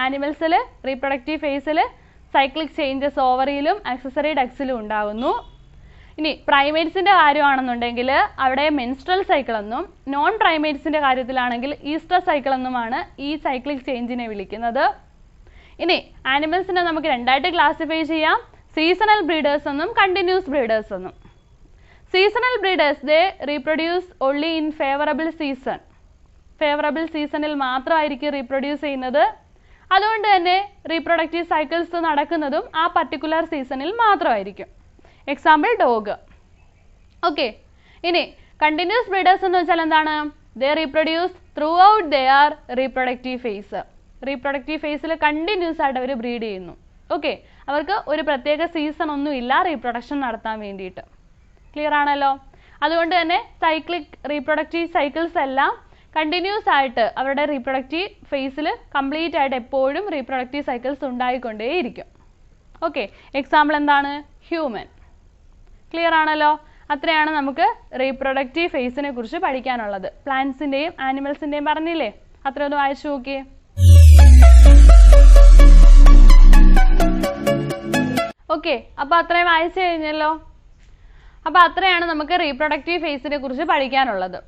ആനിമൽസിൽ റീപ്രൊഡക്റ്റീവ് ഫേസിൽ സൈക്ലിക് ചേഞ്ചസ് ഓവറിയിലും ആക്സസറി ഡക്സിലും ഉണ്ടാകുന്നു. ഇനി പ്രൈമേറ്റ്സിന്റെ കാര്യമാണെന്നുണ്ടെങ്കിൽ അവിടെ മെൻസ്ട്രൽ സൈക്കിൾ എന്നും, നോൺ പ്രൈമേറ്റ്സിന്റെ കാര്യത്തിലാണെങ്കിൽ ഈസ്റ്റർ സൈക്കിൾ എന്നുമാണ് ഈ സൈക്ലിക് ചേഞ്ചിനെ വിളിക്കുന്നത്. ഇനി ആനിമൽസിനെ നമുക്ക് രണ്ടായിട്ട് ക്ലാസിഫൈ ചെയ്യാം, സീസണൽ ബ്രീഡേഴ്സ് എന്നും കണ്ടിന്യൂസ് ബ്രീഡേഴ്സ് എന്നും. Seasonal breeders they reproduce only in favourable season. Favourable സീസണിൽ മാത്രമായിരിക്കും റീപ്രൊഡ്യൂസ് ചെയ്യുന്നത്. അതുകൊണ്ട് തന്നെ റീപ്രൊഡക്റ്റീവ് സൈക്കിൾസ് നടക്കുന്നതും ആ പർട്ടിക്കുലർ സീസണിൽ മാത്രമായിരിക്കും. Example dog. ഓക്കെ. ഇനി കണ്ടിന്യൂസ് ബ്രീഡേഴ്സ് എന്ന് വെച്ചാൽ എന്താണ്? They reproduce throughout their reproductive phase. Reproductive ഫേസിൽ കണ്ടിന്യൂസ് ആയിട്ട് അവർ ബ്രീഡ് ചെയ്യുന്നു. ഓക്കെ. അവർക്ക് ഒരു പ്രത്യേക സീസൺ ഒന്നും ഇല്ല റീപ്രൊഡക്ഷൻ നടത്താൻ വേണ്ടിയിട്ട്. ക്ലിയർ ആണല്ലോ? അതുകൊണ്ട് തന്നെ സൈക്ലിക് റീപ്രൊഡക്റ്റീവ് സൈക്കിൾസ് എല്ലാം കണ്ടിന്യൂസ് ആയിട്ട് അവരുടെ റീപ്രൊഡക്റ്റീവ് ഫേസിൽ കംപ്ലീറ്റ് ആയിട്ട് എപ്പോഴും റീപ്രൊഡക്റ്റീവ് സൈക്കിൾസ് ഉണ്ടായിക്കൊണ്ടേയിരിക്കും. ഓക്കെ. എക്സാമ്പിൾ എന്താണ്? ഹ്യൂമൻ. ക്ലിയർ ആണല്ലോ? അത്രയാണ് നമുക്ക് റീപ്രൊഡക്റ്റീവ് ഫേസിനെ കുറിച്ച് പഠിക്കാനുള്ളത്. പ്ലാന്റ്സിന്റെയും ആനിമൽസിന്റെയും പറഞ്ഞില്ലേ? അത്ര ഒന്ന് വായിച്ചു നോക്കിയേ. ഓക്കെ. അപ്പൊ അത്രയും വായിച്ചു കഴിഞ്ഞല്ലോ. അപ്പൊ അത്രയാണ് നമുക്ക് റീപ്രൊഡക്റ്റീവ് ഫേസിനെ കുറിച്ച് പഠിക്കാനുള്ളത്.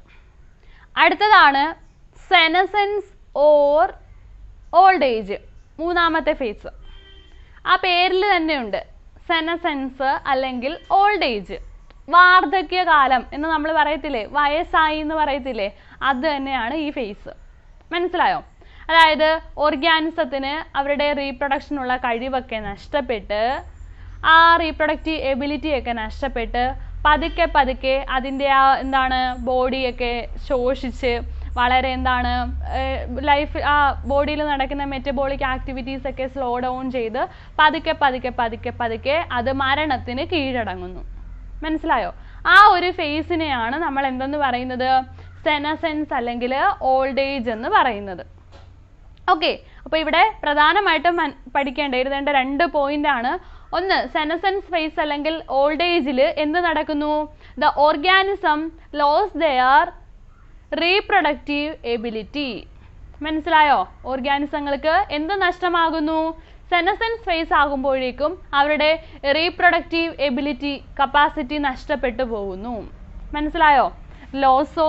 അടുത്തതാണ് സെനസെൻസ് ഓർ ഓൾഡ് ഏജ്, മൂന്നാമത്തെ ഫേസ്. ആ പേരിൽ തന്നെയുണ്ട്, സെനസെൻസ് അല്ലെങ്കിൽ ഓൾഡ് ഏജ്. വാർദ്ധക്യകാലം എന്ന് നമ്മൾ പറയത്തില്ലേ, വയസ്സായി എന്ന് പറയത്തില്ലേ, അത് തന്നെയാണ് ഈ ഫേസ്. മനസ്സിലായോ? അതായത് ഓർഗാനിസത്തിന് അവരുടെ റീപ്രൊഡക്ഷനുള്ള കഴിവൊക്കെ നഷ്ടപ്പെട്ട്, ആ റീപ്രൊഡക്റ്റീവ് എബിലിറ്റി ഒക്കെ നഷ്ടപ്പെട്ട് പതുക്കെ പതുക്കെ അതിൻ്റെ ആ എന്താണ് ബോഡിയൊക്കെ ശോഷിച്ച് വളരെ എന്താണ് ലൈഫ് ആ ബോഡിയിൽ നടക്കുന്ന മെറ്റബോളിക് ആക്ടിവിറ്റീസ് ഒക്കെ സ്ലോ ഡൗൺ ചെയ്ത് പതുക്കെ പതുക്കെ പതുക്കെ പതുക്കെ അത് മരണത്തിന് കീഴടങ്ങുന്നു. മനസ്സിലായോ? ആ ഒരു ഫേസിനെയാണ് നമ്മൾ എന്തെന്ന് പറയുന്നത്? സെനസെൻസ് അല്ലെങ്കിൽ ഓൾഡ് ഏജ് എന്ന് പറയുന്നത്. ഓക്കെ. അപ്പോൾ ഇവിടെ പ്രധാനമായിട്ടും എഴുതേണ്ട 2 പോയിന്റ് ആണ്. ഒന്ന്, സെനസെൻസ് ഫേസ് അല്ലെങ്കിൽ ഓൾഡ് ഏജിൽ എന്ത് നടക്കുന്നു? The organism loss there reproductive ability. മനസ്സിലായോ? ഓർഗാനിസങ്ങൾക്ക് എന്ത് നഷ്ടമാകുന്നു? സെനസെൻസ് ഫേസ് ആകുമ്പോഴേക്കും അവരുടെ റീപ്രൊഡക്റ്റീവ് എബിലിറ്റി, കപ്പാസിറ്റി നഷ്ടപ്പെട്ടു പോകുന്നു. മനസ്സിലായോ? Loss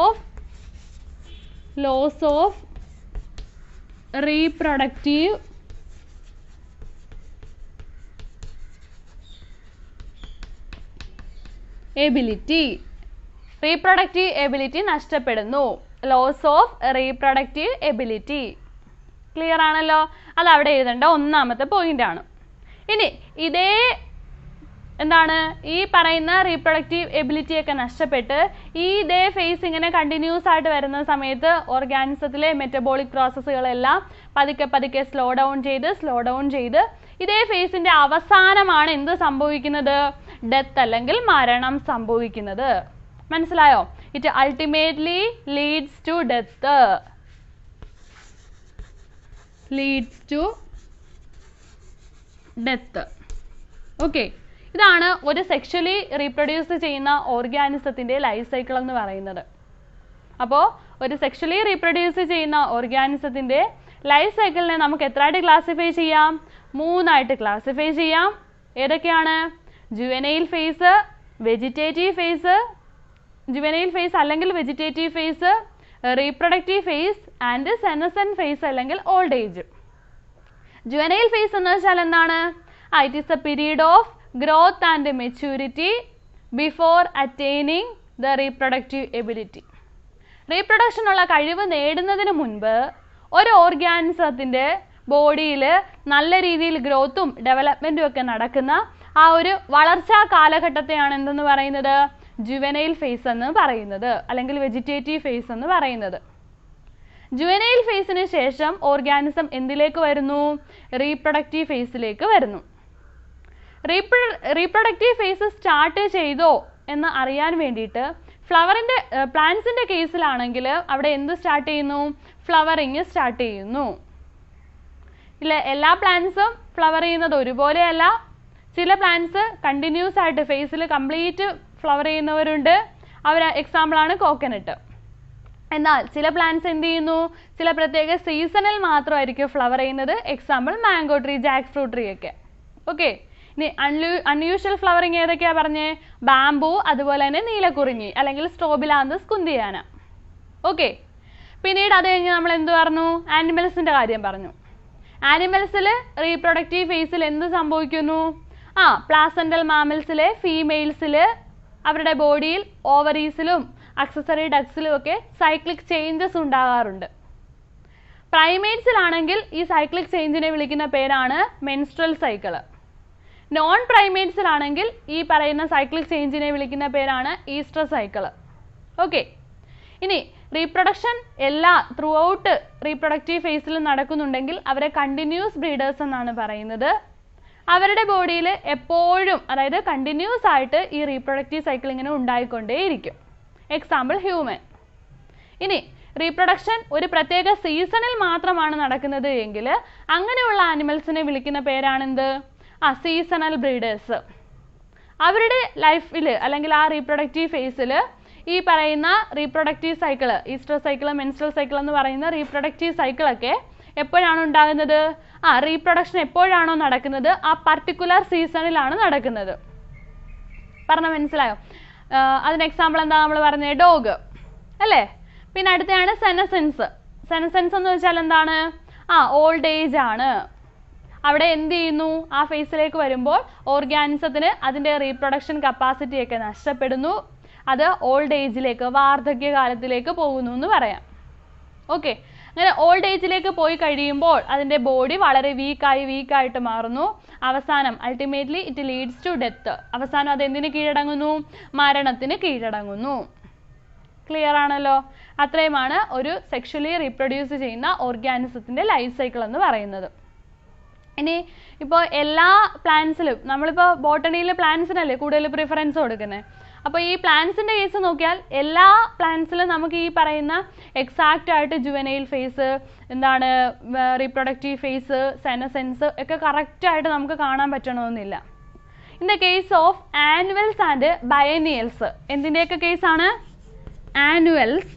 of reproductive ability. Reproductive ability നഷ്ടപ്പെടുന്നു. Loss of reproductive ability. Clear ആണല്ലോ? അത് അവിടെ എഴുതേണ്ട 1ാമത്തെ പോയിന്റ് ആണ്. ഇനി ഇതേ എന്താണ് ഈ പറയുന്ന റീപ്രൊഡക്റ്റീവ് എബിലിറ്റി ഒക്കെ നഷ്ടപ്പെട്ട് ഇതേ ഫേസ് ഇങ്ങനെ കണ്ടിന്യൂസ് ആയിട്ട് വരുന്ന സമയത്ത് ഓർഗാനിസത്തിലെ മെറ്റബോളിക് പ്രോസസ്സുകളെല്ലാം പതുക്കെ പതുക്കെ സ്ലോ ഡൗൺ ചെയ്ത് ഇതേ ഫേസിന്റെ അവസാനമാണ് എന്ത് സംഭവിക്കുന്നത്? ഡെത്ത് അല്ലെങ്കിൽ മരണം സംഭവിക്കുന്നത്. മനസ്സിലായോ? It ultimately leads to death. Okay. ഇതാണ് ഒരു സെക്ഷലി റീപ്രൊഡ്യൂസ് ചെയ്യുന്ന ഓർഗാനിസത്തിന്റെ ലൈഫ് സൈക്കിൾ എന്ന് പറയുന്നത്. അപ്പോൾ ഒരു സെക്ഷലി റീപ്രൊഡ്യൂസ് ചെയ്യുന്ന ഓർഗാനിസത്തിന്റെ ലൈഫ് സൈക്കിളിനെ നമുക്ക് എത്രയായിട്ട് ക്ലാസിഫൈ ചെയ്യാം? 3ആയിട്ട് ക്ലാസിഫൈ ചെയ്യാം. ഏതൊക്കെയാണ്? Juvenile phase, vegetative phase, juvenile phase അല്ലെങ്കിൽ vegetative phase, reproductive phase and senescent phase അല്ലെങ്കിൽ ഓൾഡ് ഏജ്. ജുവനൈൽ ഫേസ് എന്ന് വെച്ചാൽ എന്താണ്? It is a period of growth and maturity before attaining the reproductive ability. റീപ്രൊഡക്ഷനുള്ള കഴിവ് നേടുന്നതിന് മുൻപ് ഒരു ഓർഗാനിസത്തിന്റെ ബോഡിയിൽ നല്ല രീതിയിൽ ഗ്രോത്തും ഡെവലപ്മെന്റും ഒക്കെ നടക്കുന്ന ആ ഒരു വളർച്ചാ കാലഘട്ടത്തെയാണ് എന്തെന്ന് പറയുന്നത്? ജുവനൈൽ ഫേസ് എന്ന് പറയുന്നത് അല്ലെങ്കിൽ വെജിറ്റേറ്റീവ് ഫേസ് എന്ന് പറയുന്നത്. ജുവനൈൽ ഫേസിന് ശേഷം ഓർഗാനിസം എന്തിലേക്ക് വരുന്നു? റീപ്രൊഡക്റ്റീവ് ഫേസിലേക്ക് വരുന്നു. റീപ്രൊഡക്റ്റീവ് ഫേസ് സ്റ്റാർട്ട് ചെയ്തോ എന്ന് അറിയാൻ വേണ്ടിയിട്ട് ഫ്ലവറിന്റെ പ്ലാന്റ്സിന്റെ കേസിലാണെങ്കിൽ അവിടെ എന്ത് സ്റ്റാർട്ട് ചെയ്യുന്നു? ഫ്ലവറിങ് സ്റ്റാർട്ട് ചെയ്യുന്നു. ഇല്ല, എല്ലാ പ്ലാന്റ്സും ഫ്ലവർ ചെയ്യുന്നത് ഒരുപോലെയല്ല. ചില പ്ലാന്റ്സ് കണ്ടിന്യൂസ് ആയിട്ട് ഫേസിൽ കംപ്ലീറ്റ് ഫ്ലവർ ചെയ്യുന്നവരുണ്ട്. എക്സാമ്പിളാണ് കോക്കനട്ട്. എന്നാൽ ചില പ്ലാന്റ്സ് എന്ത് ചെയ്യുന്നു? ചില പ്രത്യേക സീസണിൽ മാത്രമായിരിക്കും ഫ്ലവർ ചെയ്യുന്നത്. Example mango tree, Jack fruit tree ഒക്കെ. ഓക്കെ. ഇനി അൺയൂഷ്വൽ ഫ്ലവറിങ് ഏതൊക്കെയാ പറഞ്ഞേ? ബാംബു, അതുപോലെ തന്നെ നീലക്കുറിഞ്ഞി അല്ലെങ്കിൽ സ്ട്രോബിലാന്തസ് കുന്തിയാന. ഓക്കെ, പിന്നീട് അത് കഴിഞ്ഞ് നമ്മൾ എന്ത് പറഞ്ഞു? ആനിമൽസിന്റെ കാര്യം പറഞ്ഞു. ആനിമൽസിൽ റീപ്രൊഡക്റ്റീവ് ഫേസിൽ എന്ത് സംഭവിക്കുന്നു? പ്ലാസെന്റൽ മാമൽസിലെ ഫീമെയിൽസിൽ അവരുടെ ബോഡിയിൽ ഓവറീസിലും അക്സസറി ഡക്സിലും ഒക്കെ സൈക്ലിക് ചേഞ്ചസ് ഉണ്ടാകാറുണ്ട്. പ്രൈമേറ്റ്സിലാണെങ്കിൽ ഈ സൈക്ലിക് ചേഞ്ചിനെ വിളിക്കുന്ന പേരാണ് മെൻസ്ട്രൽ സൈക്കിൾ. നോൺ പ്രൈമേറ്റ്സിലാണെങ്കിൽ ഈ പറയുന്ന സൈക്ലിക് ചേഞ്ചിനെ വിളിക്കുന്ന പേരാണ് ഈസ്റ്റർ സൈക്കിൾ. ഓക്കെ, ഇനി റീപ്രൊഡക്ഷൻ എല്ലാ ത്രൂ ഔട്ട് റീപ്രൊഡക്റ്റീവ് ഫേസിൽ നടക്കുന്നുണ്ടെങ്കിൽ അവരെ കണ്ടിന്യൂസ് ബ്രീഡേഴ്സ് എന്നാണ് പറയുന്നത്. അവരുടെ ബോഡിയിൽ എപ്പോഴും, അതായത് കണ്ടിന്യൂസ് ആയിട്ട് ഈ റീപ്രൊഡക്റ്റീവ് സൈക്കിൾ ഇങ്ങനെ ഉണ്ടായിക്കൊണ്ടേയിരിക്കും. Example human. ഇനി റീപ്രൊഡക്ഷൻ ഒരു പ്രത്യേക സീസണിൽ മാത്രമാണ് നടക്കുന്നത് എങ്കിൽ അങ്ങനെയുള്ള ആനിമൽസിനെ വിളിക്കുന്ന പേരാണെന്ത്? Seasonal breeders. അവരുടെ ലൈഫിൽ അല്ലെങ്കിൽ ആ റീപ്രൊഡക്റ്റീവ് ഫേസിൽ ഈ പറയുന്ന reproductive cycle, Easter cycle, menstrual cycle എന്ന് പറയുന്ന റീപ്രൊഡക്റ്റീവ് സൈക്കിളൊക്കെ എപ്പോഴാണ് ഉണ്ടാകുന്നത്? റീപ്രൊഡക്ഷൻ എപ്പോഴാണോ നടക്കുന്നത് ആ പർട്ടിക്കുലർ സീസണിലാണ് നടക്കുന്നത്. പറഞ്ഞ മനസ്സിലായോ? അതിന് എക്സാമ്പിൾ എന്താ നമ്മൾ പറഞ്ഞത്? ഡോഗ് അല്ലേ? പിന്നെ അടുത്തയാണ് സെനസെൻസ്. സെനസെൻസ് എന്ന് വെച്ചാൽ എന്താണ്? ഓൾഡ് ഏജ് ആണ്. അവിടെ എന്ത് ചെയ്യുന്നു? ആ ഫേസിലേക്ക് വരുമ്പോൾ ഓർഗാനിസത്തിന് അതിൻ്റെ റീപ്രൊഡക്ഷൻ കപ്പാസിറ്റി ഒക്കെ നഷ്ടപ്പെടുന്നു. അത് ഓൾഡ് ഏജിലേക്ക്, വാർദ്ധക്യകാലത്തിലേക്ക് പോകുന്നു എന്ന് പറയാം. ഓക്കെ, അങ്ങനെ ഓൾഡ് ഏജിലേക്ക് പോയി കഴിയുമ്പോൾ അതിൻ്റെ ബോഡി വളരെ വീക്കായിട്ട് മാറുന്നു. അവസാനം ultimately it leads to death. അവസാനം അത് എന്തിന് കീഴടങ്ങുന്നു? മരണത്തിന് കീഴടങ്ങുന്നു. ക്ലിയർ ആണല്ലോ? അത്രയുമാണ് ഒരു സെക്ഷലി റീപ്രൊഡ്യൂസ് ചെയ്യുന്ന ഓർഗാനിസത്തിൻ്റെ ലൈഫ് സൈക്കിൾ എന്ന് പറയുന്നത്. ഇനി ഇപ്പോൾ എല്ലാ പ്ലാന്റ്സിലും, നമ്മളിപ്പോൾ ബോട്ടണിയിൽ പ്ലാന്റ്സിനല്ലേ കൂടുതൽ പ്രിഫറൻസ് കൊടുക്കുന്നത്. അപ്പോൾ ഈ പ്ലാന്റ്സിൻ്റെ കേസ് നോക്കിയാൽ എല്ലാ പ്ലാന്റ്സിലും നമുക്ക് ഈ പറയുന്ന എക്സാക്റ്റ് ആയിട്ട് ജുവനൈൽ ഫേസ്, എന്താണ് റീപ്രൊഡക്റ്റീവ് ഫേസ്, സെനസെൻസ് ഒക്കെ കറക്റ്റായിട്ട് നമുക്ക് കാണാൻ പറ്റണമെന്നില്ല. In the case of annuals and biennials, എന്തിൻ്റെയൊക്കെ കേസാണ്? Annuals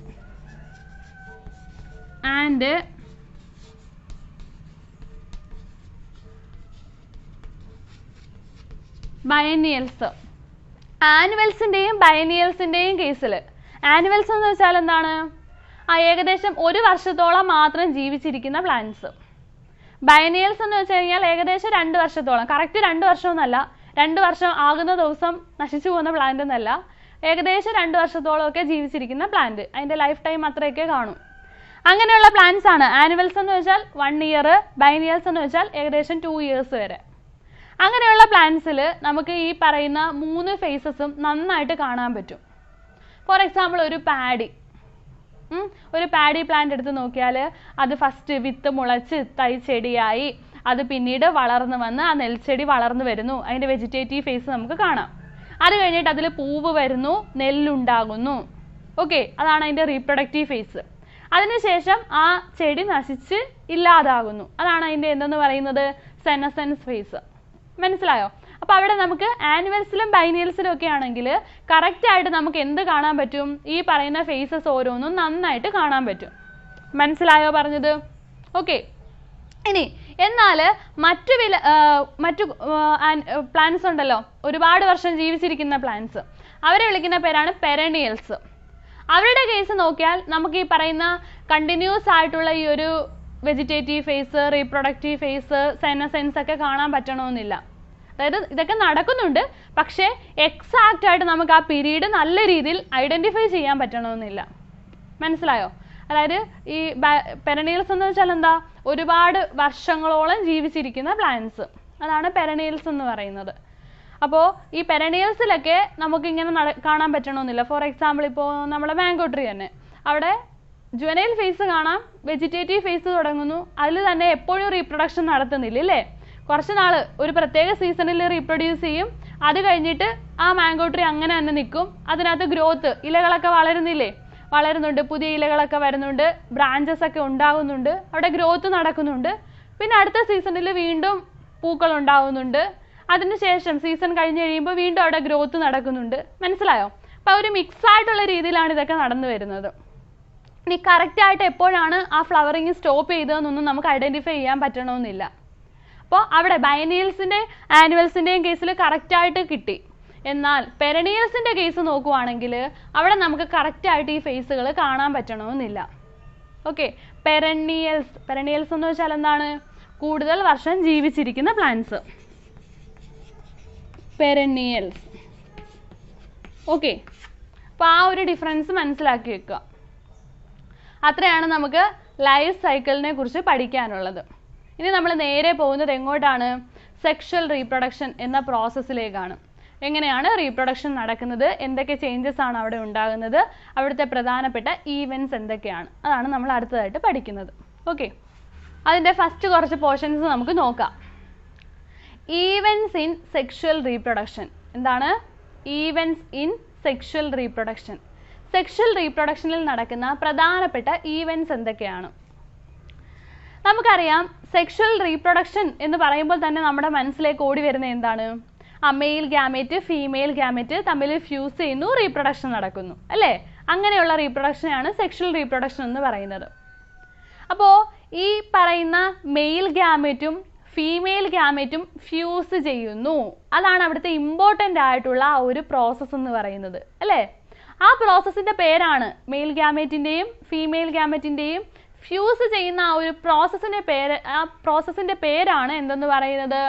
and ബയനിയൽസ്. ആനുവൽസിൻ്റെയും ബയനിയൽസിൻ്റെയും കേസിൽ, ആനുവൽസ് എന്ന് വെച്ചാൽ എന്താണ്? ഏകദേശം 1 വർഷത്തോളം മാത്രം ജീവിച്ചിരിക്കുന്ന പ്ലാന്റ്സ്. ബയനിയൽസ് എന്ന് വെച്ച് കഴിഞ്ഞാൽ ഏകദേശം 2 വർഷത്തോളം, കറക്റ്റ് 2 വർഷമൊന്നുമല്ല, 2 വർഷം ആകുന്ന ദിവസം നശിച്ചു പോകുന്ന പ്ലാന്റ് എന്നല്ല, ഏകദേശം 2 വർഷത്തോളം ഒക്കെ ജീവിച്ചിരിക്കുന്ന പ്ലാന്റ്. അതിൻ്റെ ലൈഫ് ടൈം അത്രയൊക്കെ കാണും. അങ്ങനെയുള്ള പ്ലാന്റ്സ് ആണ് ആനുവൽസ് എന്ന് വെച്ചാൽ 1 ഇയർ, ബൈനിയൽസ് എന്ന് വെച്ചാൽ ഏകദേശം 2 ഇയേഴ്സ് വരെ. അങ്ങനെയുള്ള പ്ലാന്റ്സിൽ നമുക്ക് ഈ പറയുന്ന 3 ഫേസസും നന്നായിട്ട് കാണാൻ പറ്റും. ഫോർ എക്സാമ്പിൾ ഒരു പാഡി പ്ലാന്റ് എടുത്ത് നോക്കിയാൽ അത് ഫസ്റ്റ് വിത്ത് മുളച്ച് തൈ ചെടിയായി, അത് പിന്നീട് വളർന്നു വന്ന് ആ നെൽച്ചെടി വളർന്നു വരുന്നു, അതിൻ്റെ വെജിറ്റേറ്റീവ് ഫേസ് നമുക്ക് കാണാം. അത് കഴിഞ്ഞിട്ട് അതിൽ പൂവ് വരുന്നു, നെല്ലുണ്ടാകുന്നു. ഓക്കെ, അതാണ് അതിൻ്റെ റീപ്രൊഡക്റ്റീവ് ഫേസ്. അതിനുശേഷം ആ ചെടി നശിച്ച് ഇല്ലാതാകുന്നു. അതാണ് അതിൻ്റെ എന്തെന്ന് പറയുന്നത്? സെനസെൻസ് ഫേസ്. മനസ്സിലായോ? അപ്പോൾ അവിടെ നമുക്ക് ആനുവൽസിലും ബൈനിയൽസിലും ഒക്കെ ആണെങ്കിൽ കറക്റ്റായിട്ട് നമുക്ക് എന്ത് കാണാൻ പറ്റും? ഈ പറയുന്ന ഫേസസ് ഓരോന്നും നന്നായിട്ട് കാണാൻ പറ്റും. മനസ്സിലായോ പറഞ്ഞത്? ഓക്കെ, ഇനി എന്നാൽ മറ്റു പ്ലാന്റ്സ് ഉണ്ടല്ലോ, ഒരുപാട് വർഷം ജീവിച്ചിരിക്കുന്ന പ്ലാന്റ്സ്, അവരെ വിളിക്കുന്ന പേരാണ് പെരണിയൽസ്. അവരുടെ കേസ് നോക്കിയാൽ നമുക്ക് ഈ പറയുന്ന കണ്ടിന്യൂസ് ആയിട്ടുള്ള ഈ ഒരു vegetative phase, reproductive phase, senescence ഒക്കെ കാണാൻ പറ്റണമെന്നില്ല. അതായത് ഇതൊക്കെ നടക്കുന്നുണ്ട്, പക്ഷേ എക്സാക്റ്റ് ആയിട്ട് നമുക്ക് ആ പീരീഡ് നല്ല രീതിയിൽ ഐഡൻറ്റിഫൈ ചെയ്യാൻ പറ്റണമെന്നില്ല. മനസ്സിലായോ? അതായത് ഈ പെരണിയൽസ് എന്ന് വെച്ചാൽ എന്താ? ഒരുപാട് വർഷങ്ങളോളം ജീവിച്ചിരിക്കുന്ന പ്ലാന്റ്സ്, അതാണ് പെരണിയൽസ് എന്ന് പറയുന്നത്. അപ്പോൾ ഈ പെരണിയൽസിലൊക്കെ നമുക്കിങ്ങനെ കാണാൻ പറ്റണമെന്നില്ല. ഫോർ എക്സാമ്പിൾ ഇപ്പോൾ നമ്മുടെ മാംഗോ ട്രീ തന്നെ, അവിടെ ജുവനൈൽ ഫേസ് കാണാം, വെജിറ്റേറ്റീവ് ഫേസ് തുടങ്ങുന്നു, അതിൽ തന്നെ എപ്പോഴും റീപ്രൊഡക്ഷൻ നടത്തുന്നില്ല അല്ലേ? കുറച്ച് നാൾ ഒരു പ്രത്യേക സീസണിൽ റീപ്രൊഡ്യൂസ് ചെയ്യും, അത് കഴിഞ്ഞിട്ട് ആ മാംഗോ ട്രീ അങ്ങനെ തന്നെ നിൽക്കും. അതിനകത്ത് ഗ്രോത്ത്, ഇലകളൊക്കെ വളരുന്നുണ്ട്, പുതിയ ഇലകളൊക്കെ വരുന്നുണ്ട്, ബ്രാഞ്ചസ് ഒക്കെ ഉണ്ടാകുന്നുണ്ട്, അവിടെ ഗ്രോത്ത് നടക്കുന്നുണ്ട്. പിന്നെ അടുത്ത സീസണിൽ വീണ്ടും പൂക്കൾ ഉണ്ടാകുന്നുണ്ട്. അതിനുശേഷം സീസൺ കഴിഞ്ഞ് കഴിയുമ്പോൾ വീണ്ടും അവിടെ ഗ്രോത്ത് നടക്കുന്നുണ്ട്. മനസ്സിലായോ? അപ്പോൾ ഒരു മിക്സ് ആയിട്ടുള്ള രീതിയിലാണ് ഇതൊക്കെ നടന്നു വരുന്നത്. ഇനി കറക്റ്റായിട്ട് എപ്പോഴാണ് ആ ഫ്ലവറിങ് സ്റ്റോപ്പ് ചെയ്തതെന്നൊന്നും നമുക്ക് ഐഡൻറ്റിഫൈ ചെയ്യാൻ പറ്റണമെന്നില്ല. അപ്പോൾ അവിടെ ബൈനിയൽസിൻ്റെ ആനുവൽസിൻ്റെയും കേസിൽ കറക്റ്റായിട്ട് കിട്ടി. എന്നാൽ പെരനിയൽസിൻ്റെ കേസ് നോക്കുവാണെങ്കിൽ അവിടെ നമുക്ക് കറക്റ്റായിട്ട് ഈ ഫേസുകൾ കാണാൻ പറ്റണമെന്നില്ല. ഓക്കെ, പെരനിയൽസ് എന്ന് വെച്ചാൽ എന്താണ്? കൂടുതൽ വർഷം ജീവിച്ചിരിക്കുന്ന പ്ലാന്റ്സ്, പെരനിയൽസ്. ഓക്കെ, അപ്പോൾ ആ ഒരു ഡിഫറൻസ് മനസ്സിലാക്കി വെക്കുക. അത്രയാണ് നമുക്ക് ലൈഫ് സൈക്കിളിനെ കുറിച്ച് പഠിക്കാനുള്ളത്. ഇനി നമ്മൾ നേരെ പോകുന്നത് എങ്ങോട്ടാണ്? സെക്ഷൽ റീപ്രൊഡക്ഷൻ എന്ന പ്രോസസ്സിലേക്കാണ്. എങ്ങനെയാണ് റീപ്രൊഡക്ഷൻ നടക്കുന്നത്, എന്തൊക്കെ ചേഞ്ചസ് ആണ് അവിടെ ഉണ്ടാകുന്നത്, അവിടുത്തെ പ്രധാനപ്പെട്ട ഈവൻറ്റ്സ് എന്തൊക്കെയാണ്, അതാണ് നമ്മൾ അടുത്തതായിട്ട് പഠിക്കുന്നത്. ഓക്കെ, അതിൻ്റെ ഫസ്റ്റ് കുറച്ച് പോർഷൻസ് നമുക്ക് നോക്കാം. Events in sexual reproduction. എന്താണ് ഈവൻറ്റ്സ് ഇൻ സെക്ഷൽ റീപ്രൊഡക്ഷൻ? സെക്ഷൽ റീപ്രൊഡക്ഷനിൽ നടക്കുന്ന പ്രധാനപ്പെട്ട ഈവൻറ്റ്സ് എന്തൊക്കെയാണ്? നമുക്കറിയാം, സെക്ഷൽ റീപ്രൊഡക്ഷൻ എന്ന് പറയുമ്പോൾ തന്നെ നമ്മുടെ മനസ്സിലേക്ക് ഓടി വരുന്നത് എന്താണ്? മെയിൽ ഗ്യാമേറ്റ് ഫീമെയിൽ ഗ്യാമേറ്റ് തമ്മിൽ ഫ്യൂസ് ചെയ്യുന്നു, റീപ്രൊഡക്ഷൻ നടക്കുന്നു, അല്ലേ? അങ്ങനെയുള്ള റീപ്രൊഡക്ഷനെയാണ് സെക്ഷൽ റീപ്രൊഡക്ഷൻ എന്ന് പറയുന്നത്. അപ്പോൾ ഈ പറയുന്ന മെയിൽ ഗ്യാമേറ്റും ഫീമെയിൽ ഗ്യാമേറ്റും ഫ്യൂസ് ചെയ്യുന്നു, അതാണ് അവിടുത്തെ ഇമ്പോർട്ടൻ്റ് ആയിട്ടുള്ള ആ ഒരു പ്രോസസ്സ് എന്ന് പറയുന്നത്, അല്ലേ? ആ പ്രോസസ്സിൻ്റെ പേരാണ്, മെയിൽ ഗ്യാമേറ്റിൻ്റെയും ഫീമെയിൽ ഗ്യാമേറ്റിൻ്റെയും ഫ്യൂസ് ചെയ്യുന്ന ആ ഒരു പ്രോസസ്സിൻ്റെ പേരാണ് എന്തെന്ന് പറയുന്നത്?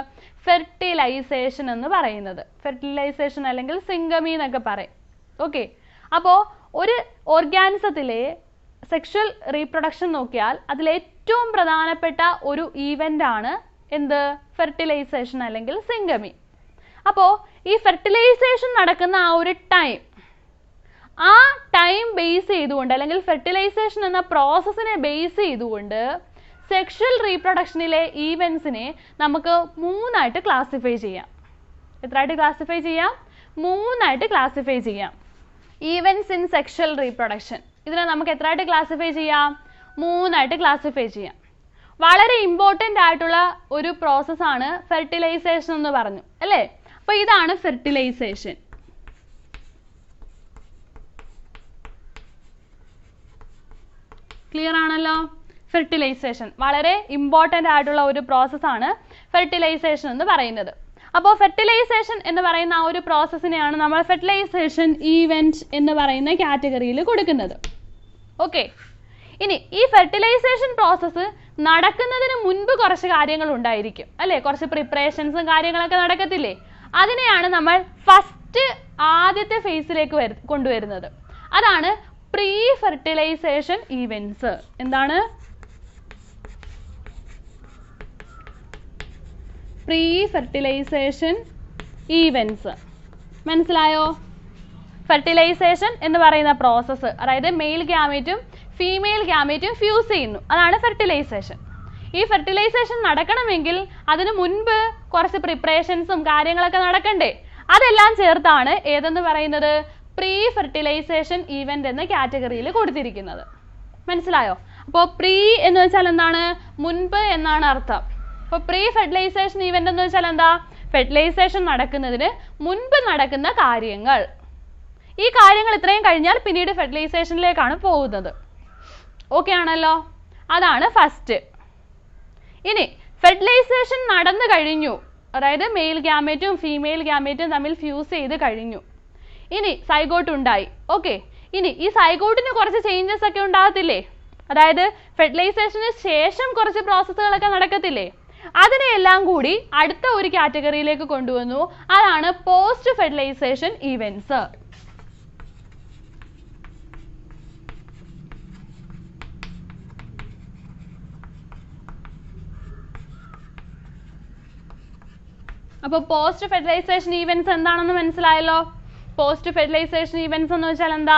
ഫെർട്ടിലൈസേഷൻ എന്ന് പറയുന്നത്. ഫെർട്ടിലൈസേഷൻ അല്ലെങ്കിൽ സിംഗമി എന്നൊക്കെ പറയും. ഓക്കെ, അപ്പോൾ ഒരു ഓർഗാനിസത്തിലെ സെക്ഷൽ റീപ്രൊഡക്ഷൻ നോക്കിയാൽ അതിലേറ്റവും പ്രധാനപ്പെട്ട ഒരു ഈവൻ്റ് ആണ് എന്ത്? ഫെർട്ടിലൈസേഷൻ അല്ലെങ്കിൽ സിംഗമി. അപ്പോൾ ഈ ഫെർട്ടിലൈസേഷൻ നടക്കുന്ന ആ ഒരു ടൈം ബേസ് ചെയ്തുകൊണ്ട് അല്ലെങ്കിൽ ഫെർട്ടിലൈസേഷൻ എന്ന പ്രോസസ്സിനെ ബേസ് ചെയ്തുകൊണ്ട് സെക്ഷൽ റീപ്രൊഡക്ഷനിലെ ഈവൻസിനെ നമുക്ക് 3 ആയിട്ട് ക്ലാസിഫൈ ചെയ്യാം. എത്രയായിട്ട് ക്ലാസിഫൈ ചെയ്യാം? 3 ആയിട്ട് ക്ലാസിഫൈ ചെയ്യാം. ഈവൻസ് ഇൻ സെക്ഷൽ റീപ്രൊഡക്ഷൻ ഇതിനെ നമുക്ക് എത്രയായിട്ട് ക്ലാസിഫൈ ചെയ്യാം? 3 ആയിട്ട് ക്ലാസിഫൈ ചെയ്യാം. വളരെ ഇമ്പോർട്ടൻ്റ് ആയിട്ടുള്ള ഒരു പ്രോസസ്സാണ് ഫെർട്ടിലൈസേഷൻ എന്ന് പറഞ്ഞു, അല്ലേ? അപ്പോൾ ഇതാണ് ഫെർട്ടിലൈസേഷൻ. ക്ലിയർ ആണല്ലോ? ഫെർട്ടിലൈസേഷൻ വളരെ ഇമ്പോർട്ടൻ്റ് ആയിട്ടുള്ള ഒരു പ്രോസസ്സാണ് ഫെർട്ടിലൈസേഷൻ എന്ന് പറയുന്നത്. അപ്പോൾ ഫെർട്ടിലൈസേഷൻ എന്ന് പറയുന്ന ആ ഒരു പ്രോസസ്സിനെയാണ് നമ്മൾ ഫെർട്ടിലൈസേഷൻ ഈവൻറ്റ് എന്ന് പറയുന്ന കാറ്റഗറിയിൽ കൊടുക്കുന്നത്. ഓക്കെ, ഇനി ഈ ഫെർട്ടിലൈസേഷൻ പ്രോസസ്സ് നടക്കുന്നതിന് മുൻപ് കുറച്ച് കാര്യങ്ങൾ ഉണ്ടായിരിക്കും, അല്ലേ? കുറച്ച് പ്രിപ്പറേഷൻസും കാര്യങ്ങളൊക്കെ നടക്കത്തില്ലേ? അതിനെയാണ് നമ്മൾ ആദ്യത്തെ ഫേസിലേക്ക് കൊണ്ടുവരുന്നത്. അതാണ് പ്രീ ഫെർട്ടിലൈസേഷൻ ഈവൻറ്റ്സ്. എന്താണ്? Pre fertilization events. മനസ്സിലായോ? ഫെർട്ടിലൈസേഷൻ എന്ന് പറയുന്ന പ്രോസസ്സ്, അതായത് മെയിൽ ഗ്യാമേറ്റും ഫീമെയിൽ ഗ്യാമേറ്റും ഫ്യൂസ് ചെയ്യുന്നു, അതാണ് ഫെർട്ടിലൈസേഷൻ. ഈ ഫെർട്ടിലൈസേഷൻ നടക്കണമെങ്കിൽ അതിനു മുൻപ് കുറച്ച് പ്രിപ്പറേഷൻസും കാര്യങ്ങളൊക്കെ നടക്കണ്ടേ? അതെല്ലാം ചേർത്താണ് ഏതെന്ന് പറയുന്നത്? പ്രീ ഫെർട്ടിലൈസേഷൻ ഈവൻറ്റ് എന്ന കാറ്റഗറിയിൽ കൊടുത്തിരിക്കുന്നത്. മനസ്സിലായോ? അപ്പോൾ പ്രീ എന്ന് വെച്ചാൽ എന്താണ്? മുൻപ് എന്നാണ് അർത്ഥം. അപ്പോൾ പ്രീ ഫെർട്ടിലൈസേഷൻ ഈവൻറ്റ് എന്ന് വെച്ചാൽ എന്താ? ഫെർട്ടിലൈസേഷൻ നടക്കുന്നതിന് മുൻപ് നടക്കുന്ന കാര്യങ്ങൾ. ഈ കാര്യങ്ങൾ ഇത്രയും കഴിഞ്ഞാൽ പിന്നീട് ഫെർട്ടിലൈസേഷനിലേക്കാണ് പോകുന്നത്. ഓക്കെ ആണല്ലോ? അതാണ് ഫസ്റ്റ്. ഇനി ഫെർട്ടിലൈസേഷൻ നടന്നു കഴിഞ്ഞു, അതായത് മെയിൽ ഗ്യാമേറ്റും ഫീമെയിൽ ഗ്യാമേറ്റും തമ്മിൽ ഫ്യൂസ് ചെയ്ത് കഴിഞ്ഞു. ഇനി സൈഗോട്ട് ഉണ്ടായി. ഓക്കെ, ഇനി ഈ സൈഗോട്ടിന് കുറച്ച് ചേഞ്ചസ് ഒക്കെ ഉണ്ടാകത്തില്ലേ? അതായത് ഫെർട്ടിലൈസേഷന് ശേഷം കുറച്ച് പ്രോസസ്സുകളൊക്കെ നടക്കത്തില്ലേ? അതിനെയെല്ലാം കൂടി അടുത്ത ഒരു കാറ്റഗറിയിലേക്ക് കൊണ്ടുവന്നു. അതാണ് പോസ്റ്റ് ഫെർട്ടിലൈസേഷൻ ഈവൻറ്റ്സ്. അപ്പോൾ പോസ്റ്റ് ഫെർട്ടിലൈസേഷൻ ഈവൻറ്റ്സ് എന്താണെന്ന് മനസ്സിലായല്ലോ? പോസ്റ്റ് ഫെർട്ടിലൈസേഷൻ ഈവൻറ്റ്സ് എന്ന് വെച്ചാൽ എന്താ?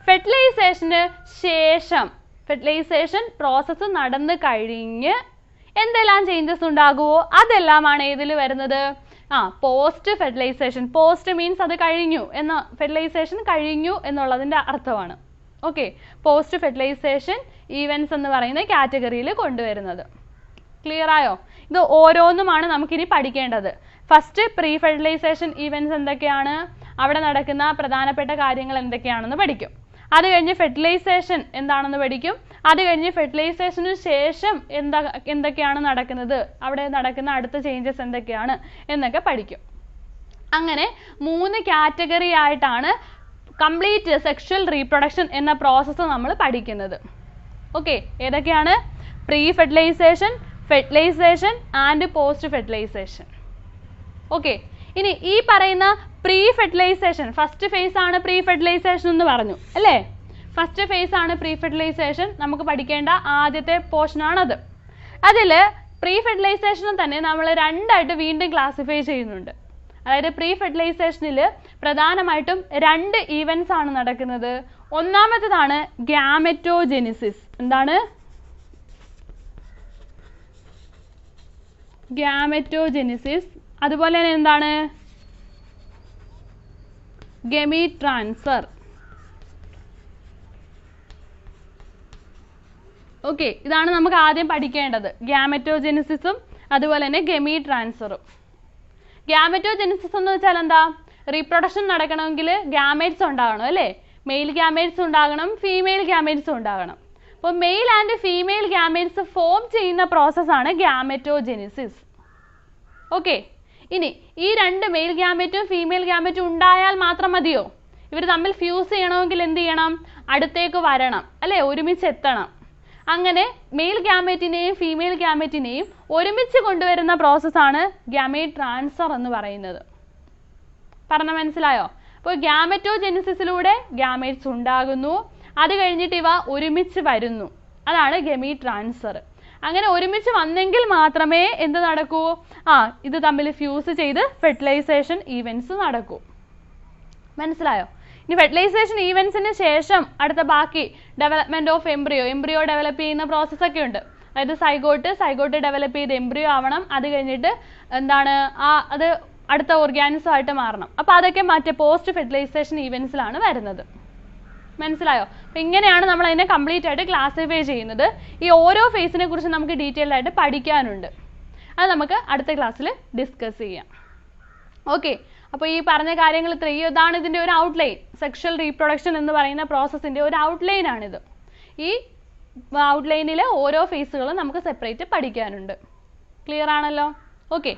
ഫെർട്ടിലൈസേഷന് ശേഷം ഫെർട്ടിലൈസേഷൻ പ്രോസസ്സ് നടന്നു കഴിഞ്ഞ് എന്തെല്ലാം ചേഞ്ചസ് ഉണ്ടാകുമോ അതെല്ലാമാണ് ഏതിൽ വരുന്നത്? Post fertilisation. പോസ്റ്റ് മീൻസ് അത് കഴിഞ്ഞു എന്ന, ഫെർട്ടിലൈസേഷൻ കഴിഞ്ഞു എന്നുള്ളതിൻ്റെ അർത്ഥമാണ്. ഓക്കെ, പോസ്റ്റ് ഫെർട്ടിലൈസേഷൻ ഈവൻറ്റ്സ് എന്ന് പറയുന്ന കാറ്റഗറിയിൽ കൊണ്ടുവരുന്നത്. ക്ലിയർ ആയോ? ഇത് ഓരോന്നുമാണ് നമുക്കിനി പഠിക്കേണ്ടത്. ഫസ്റ്റ് പ്രീ ഫെർട്ടിലൈസേഷൻ ഈവൻറ്റ്സ് എന്തൊക്കെയാണ്, അവിടെ നടക്കുന്ന പ്രധാനപ്പെട്ട കാര്യങ്ങൾ എന്തൊക്കെയാണെന്ന് പഠിക്കും. അത് കഴിഞ്ഞ് ഫെർട്ടിലൈസേഷൻ എന്താണെന്ന് പഠിക്കും. അത് കഴിഞ്ഞ് ഫെർട്ടിലൈസേഷന് ശേഷം എന്തൊക്കെയാണ് നടക്കുന്നത്, അവിടെ നടക്കുന്ന അടുത്ത ചേഞ്ചസ് എന്തൊക്കെയാണ് എന്നൊക്കെ പഠിക്കും. അങ്ങനെ 3 കാറ്റഗറി ആയിട്ടാണ് കംപ്ലീറ്റ് സെക്ഷൽ റീപ്രൊഡക്ഷൻ എന്ന പ്രോസസ്സ് നമ്മൾ പഠിക്കുന്നത്. ഓക്കെ, ഏതൊക്കെയാണ്? Pre fertilization, fertilization and post fertilization. Okay, ഇനി ഈ പറയുന്ന പ്രീ ഫെർട്ടിലൈസേഷൻ, ഫസ്റ്റ് ഫേസ് ആണ് പ്രീ ഫെർട്ടിലൈസേഷൻ എന്ന് പറഞ്ഞു അല്ലേ? ഫസ്റ്റ് ഫേസ് ആണ് പ്രീ ഫെർട്ടിലൈസേഷൻ, നമുക്ക് പഠിക്കേണ്ട ആദ്യത്തെ പോർഷൻ ആണത്. അതിൽ പ്രീ ഫെർട്ടിലൈസേഷനും തന്നെ നമ്മൾ 2 ആയിട്ട് വീണ്ടും ക്ലാസിഫൈ ചെയ്യുന്നുണ്ട്. അതായത് പ്രീ ഫെർട്ടിലൈസേഷനിൽ പ്രധാനമായിട്ടും 2 ഈവൻസ് ആണ് നടക്കുന്നത്. ഒന്നാമത്തേതാണ് ഗ്യാമെറ്റോജെനിസിസ്. എന്താണ്? ഗ്യാമെറ്റോജെനിസിസ്. അതുപോലെ തന്നെ എന്താണ്? Gamete transfer. ഓക്കെ, ഇതാണ് നമുക്ക് ആദ്യം പഠിക്കേണ്ടത്, ഗ്യാമെറ്റോജെനിസിസും അതുപോലെ തന്നെ ഗമീറ്റ് ട്രാൻസ്ഫറും. ഗ്യാമെറ്റോജെനിസിസ് എന്ന് വെച്ചാൽ എന്താ? റീപ്രൊഡക്ഷൻ നടക്കണമെങ്കിൽ ഗ്യാമേറ്റ്സ് ഉണ്ടാകണം അല്ലേ? മെയിൽ ഗ്യാമേറ്റ്സ് ഉണ്ടാകണം, ഫീമെയിൽ ഗ്യാമേറ്റ്സ് ഉണ്ടാകണം. അപ്പോൾ male and female gametes form ചെയ്യുന്ന പ്രോസസ്സാണ് ഗ്യാമെറ്റോജെനിസിസ്. ഓക്കെ, ഇനി ഈ 2 മെയിൽ ഗ്യാമേറ്റും ഫീമെയിൽ ഗ്യാമേറ്റും ഉണ്ടായാൽ മാത്രം മതിയോ? ഇവർ തമ്മിൽ ഫ്യൂസ് ചെയ്യണമെങ്കിൽ എന്ത് ചെയ്യണം? അടുത്തേക്ക് വരണം അല്ലേ? ഒരുമിച്ച് എത്തണം. അങ്ങനെ മെയിൽ ഗ്യാമേറ്റിനെയും ഫീമെയിൽ ഗ്യാമേറ്റിനെയും ഒരുമിച്ച് കൊണ്ടുവരുന്ന പ്രോസസ്സാണ് ഗ്യാമേറ്റ് ട്രാൻസ്ഫർ എന്ന് പറയുന്നത്. പറഞ്ഞ മനസ്സിലായോ? അപ്പോൾ ഗ്യാമെറ്റോജെനിസിസിലൂടെ ഗ്യാമേറ്റ്സ് ഉണ്ടാകുന്നു, അത് കഴിഞ്ഞിട്ട് ഇവ ഒരുമിച്ച് വരുന്നു, അതാണ് ഗമീറ്റ് ട്രാൻസ്ഫർ. അങ്ങനെ ഒരുമിച്ച് വന്നെങ്കിൽ മാത്രമേ എന്ത് നടക്കൂ? ഇത് തമ്മിൽ ഫ്യൂസ് ചെയ്ത് ഫെർട്ടിലൈസേഷൻ ഈവൻസ് നടക്കൂ. മനസ്സിലായോ? ഇനി ഫെർട്ടിലൈസേഷൻ ഈവൻസിന് ശേഷം അടുത്ത ബാക്കി ഡെവലപ്മെന്റ് ഓഫ് എംബ്രിയോ ഡെവലപ്പ് ചെയ്യുന്ന പ്രോസസ്സൊക്കെ ഉണ്ട്. അതായത് സൈഗോട്ട് ഡെവലപ്പ് ചെയ്ത് എംബ്രിയോ ആവണം, അത് കഴിഞ്ഞിട്ട് എന്താണ് അത് അടുത്ത ഓർഗാനിസം ആയിട്ട് മാറണം. അപ്പോൾ അതൊക്കെ മറ്റേ പോസ്റ്റ് ഫെർട്ടിലൈസേഷൻ ഈവൻസിലാണ് വരുന്നത്. മനസ്സിലായോ? അപ്പോൾ ഇങ്ങനെയാണ് നമ്മൾ അതിനെ കംപ്ലീറ്റ് ആയിട്ട് ക്ലാസിഫൈ ചെയ്യുന്നത്. ഈ ഓരോ ഫേസിനെ കുറിച്ച് നമുക്ക് ഡീറ്റെയിൽഡ് ആയിട്ട് പഠിക്കാനുണ്ട്. അത് നമുക്ക് അടുത്ത ക്ലാസ്സിൽ ഡിസ്കസ് ചെയ്യാം. ഓക്കെ, അപ്പോൾ ഈ പറഞ്ഞ കാര്യങ്ങൾ ഇതാണ് ഇതിൻ്റെ ഒരു ഔട്ട്ലൈൻ. സെക്ഷൽ റീപ്രൊഡക്ഷൻ എന്ന് പറയുന്ന പ്രോസസ്സിൻ്റെ ഒരു ഔട്ട്ലൈൻ ആണിത്. ഈ ഔട്ട്ലൈനിലെ ഓരോ ഫേസുകളും നമുക്ക് സെപ്പറേറ്റ് പഠിക്കാനുണ്ട്. ക്ലിയർ ആണല്ലോ? ഓക്കെ.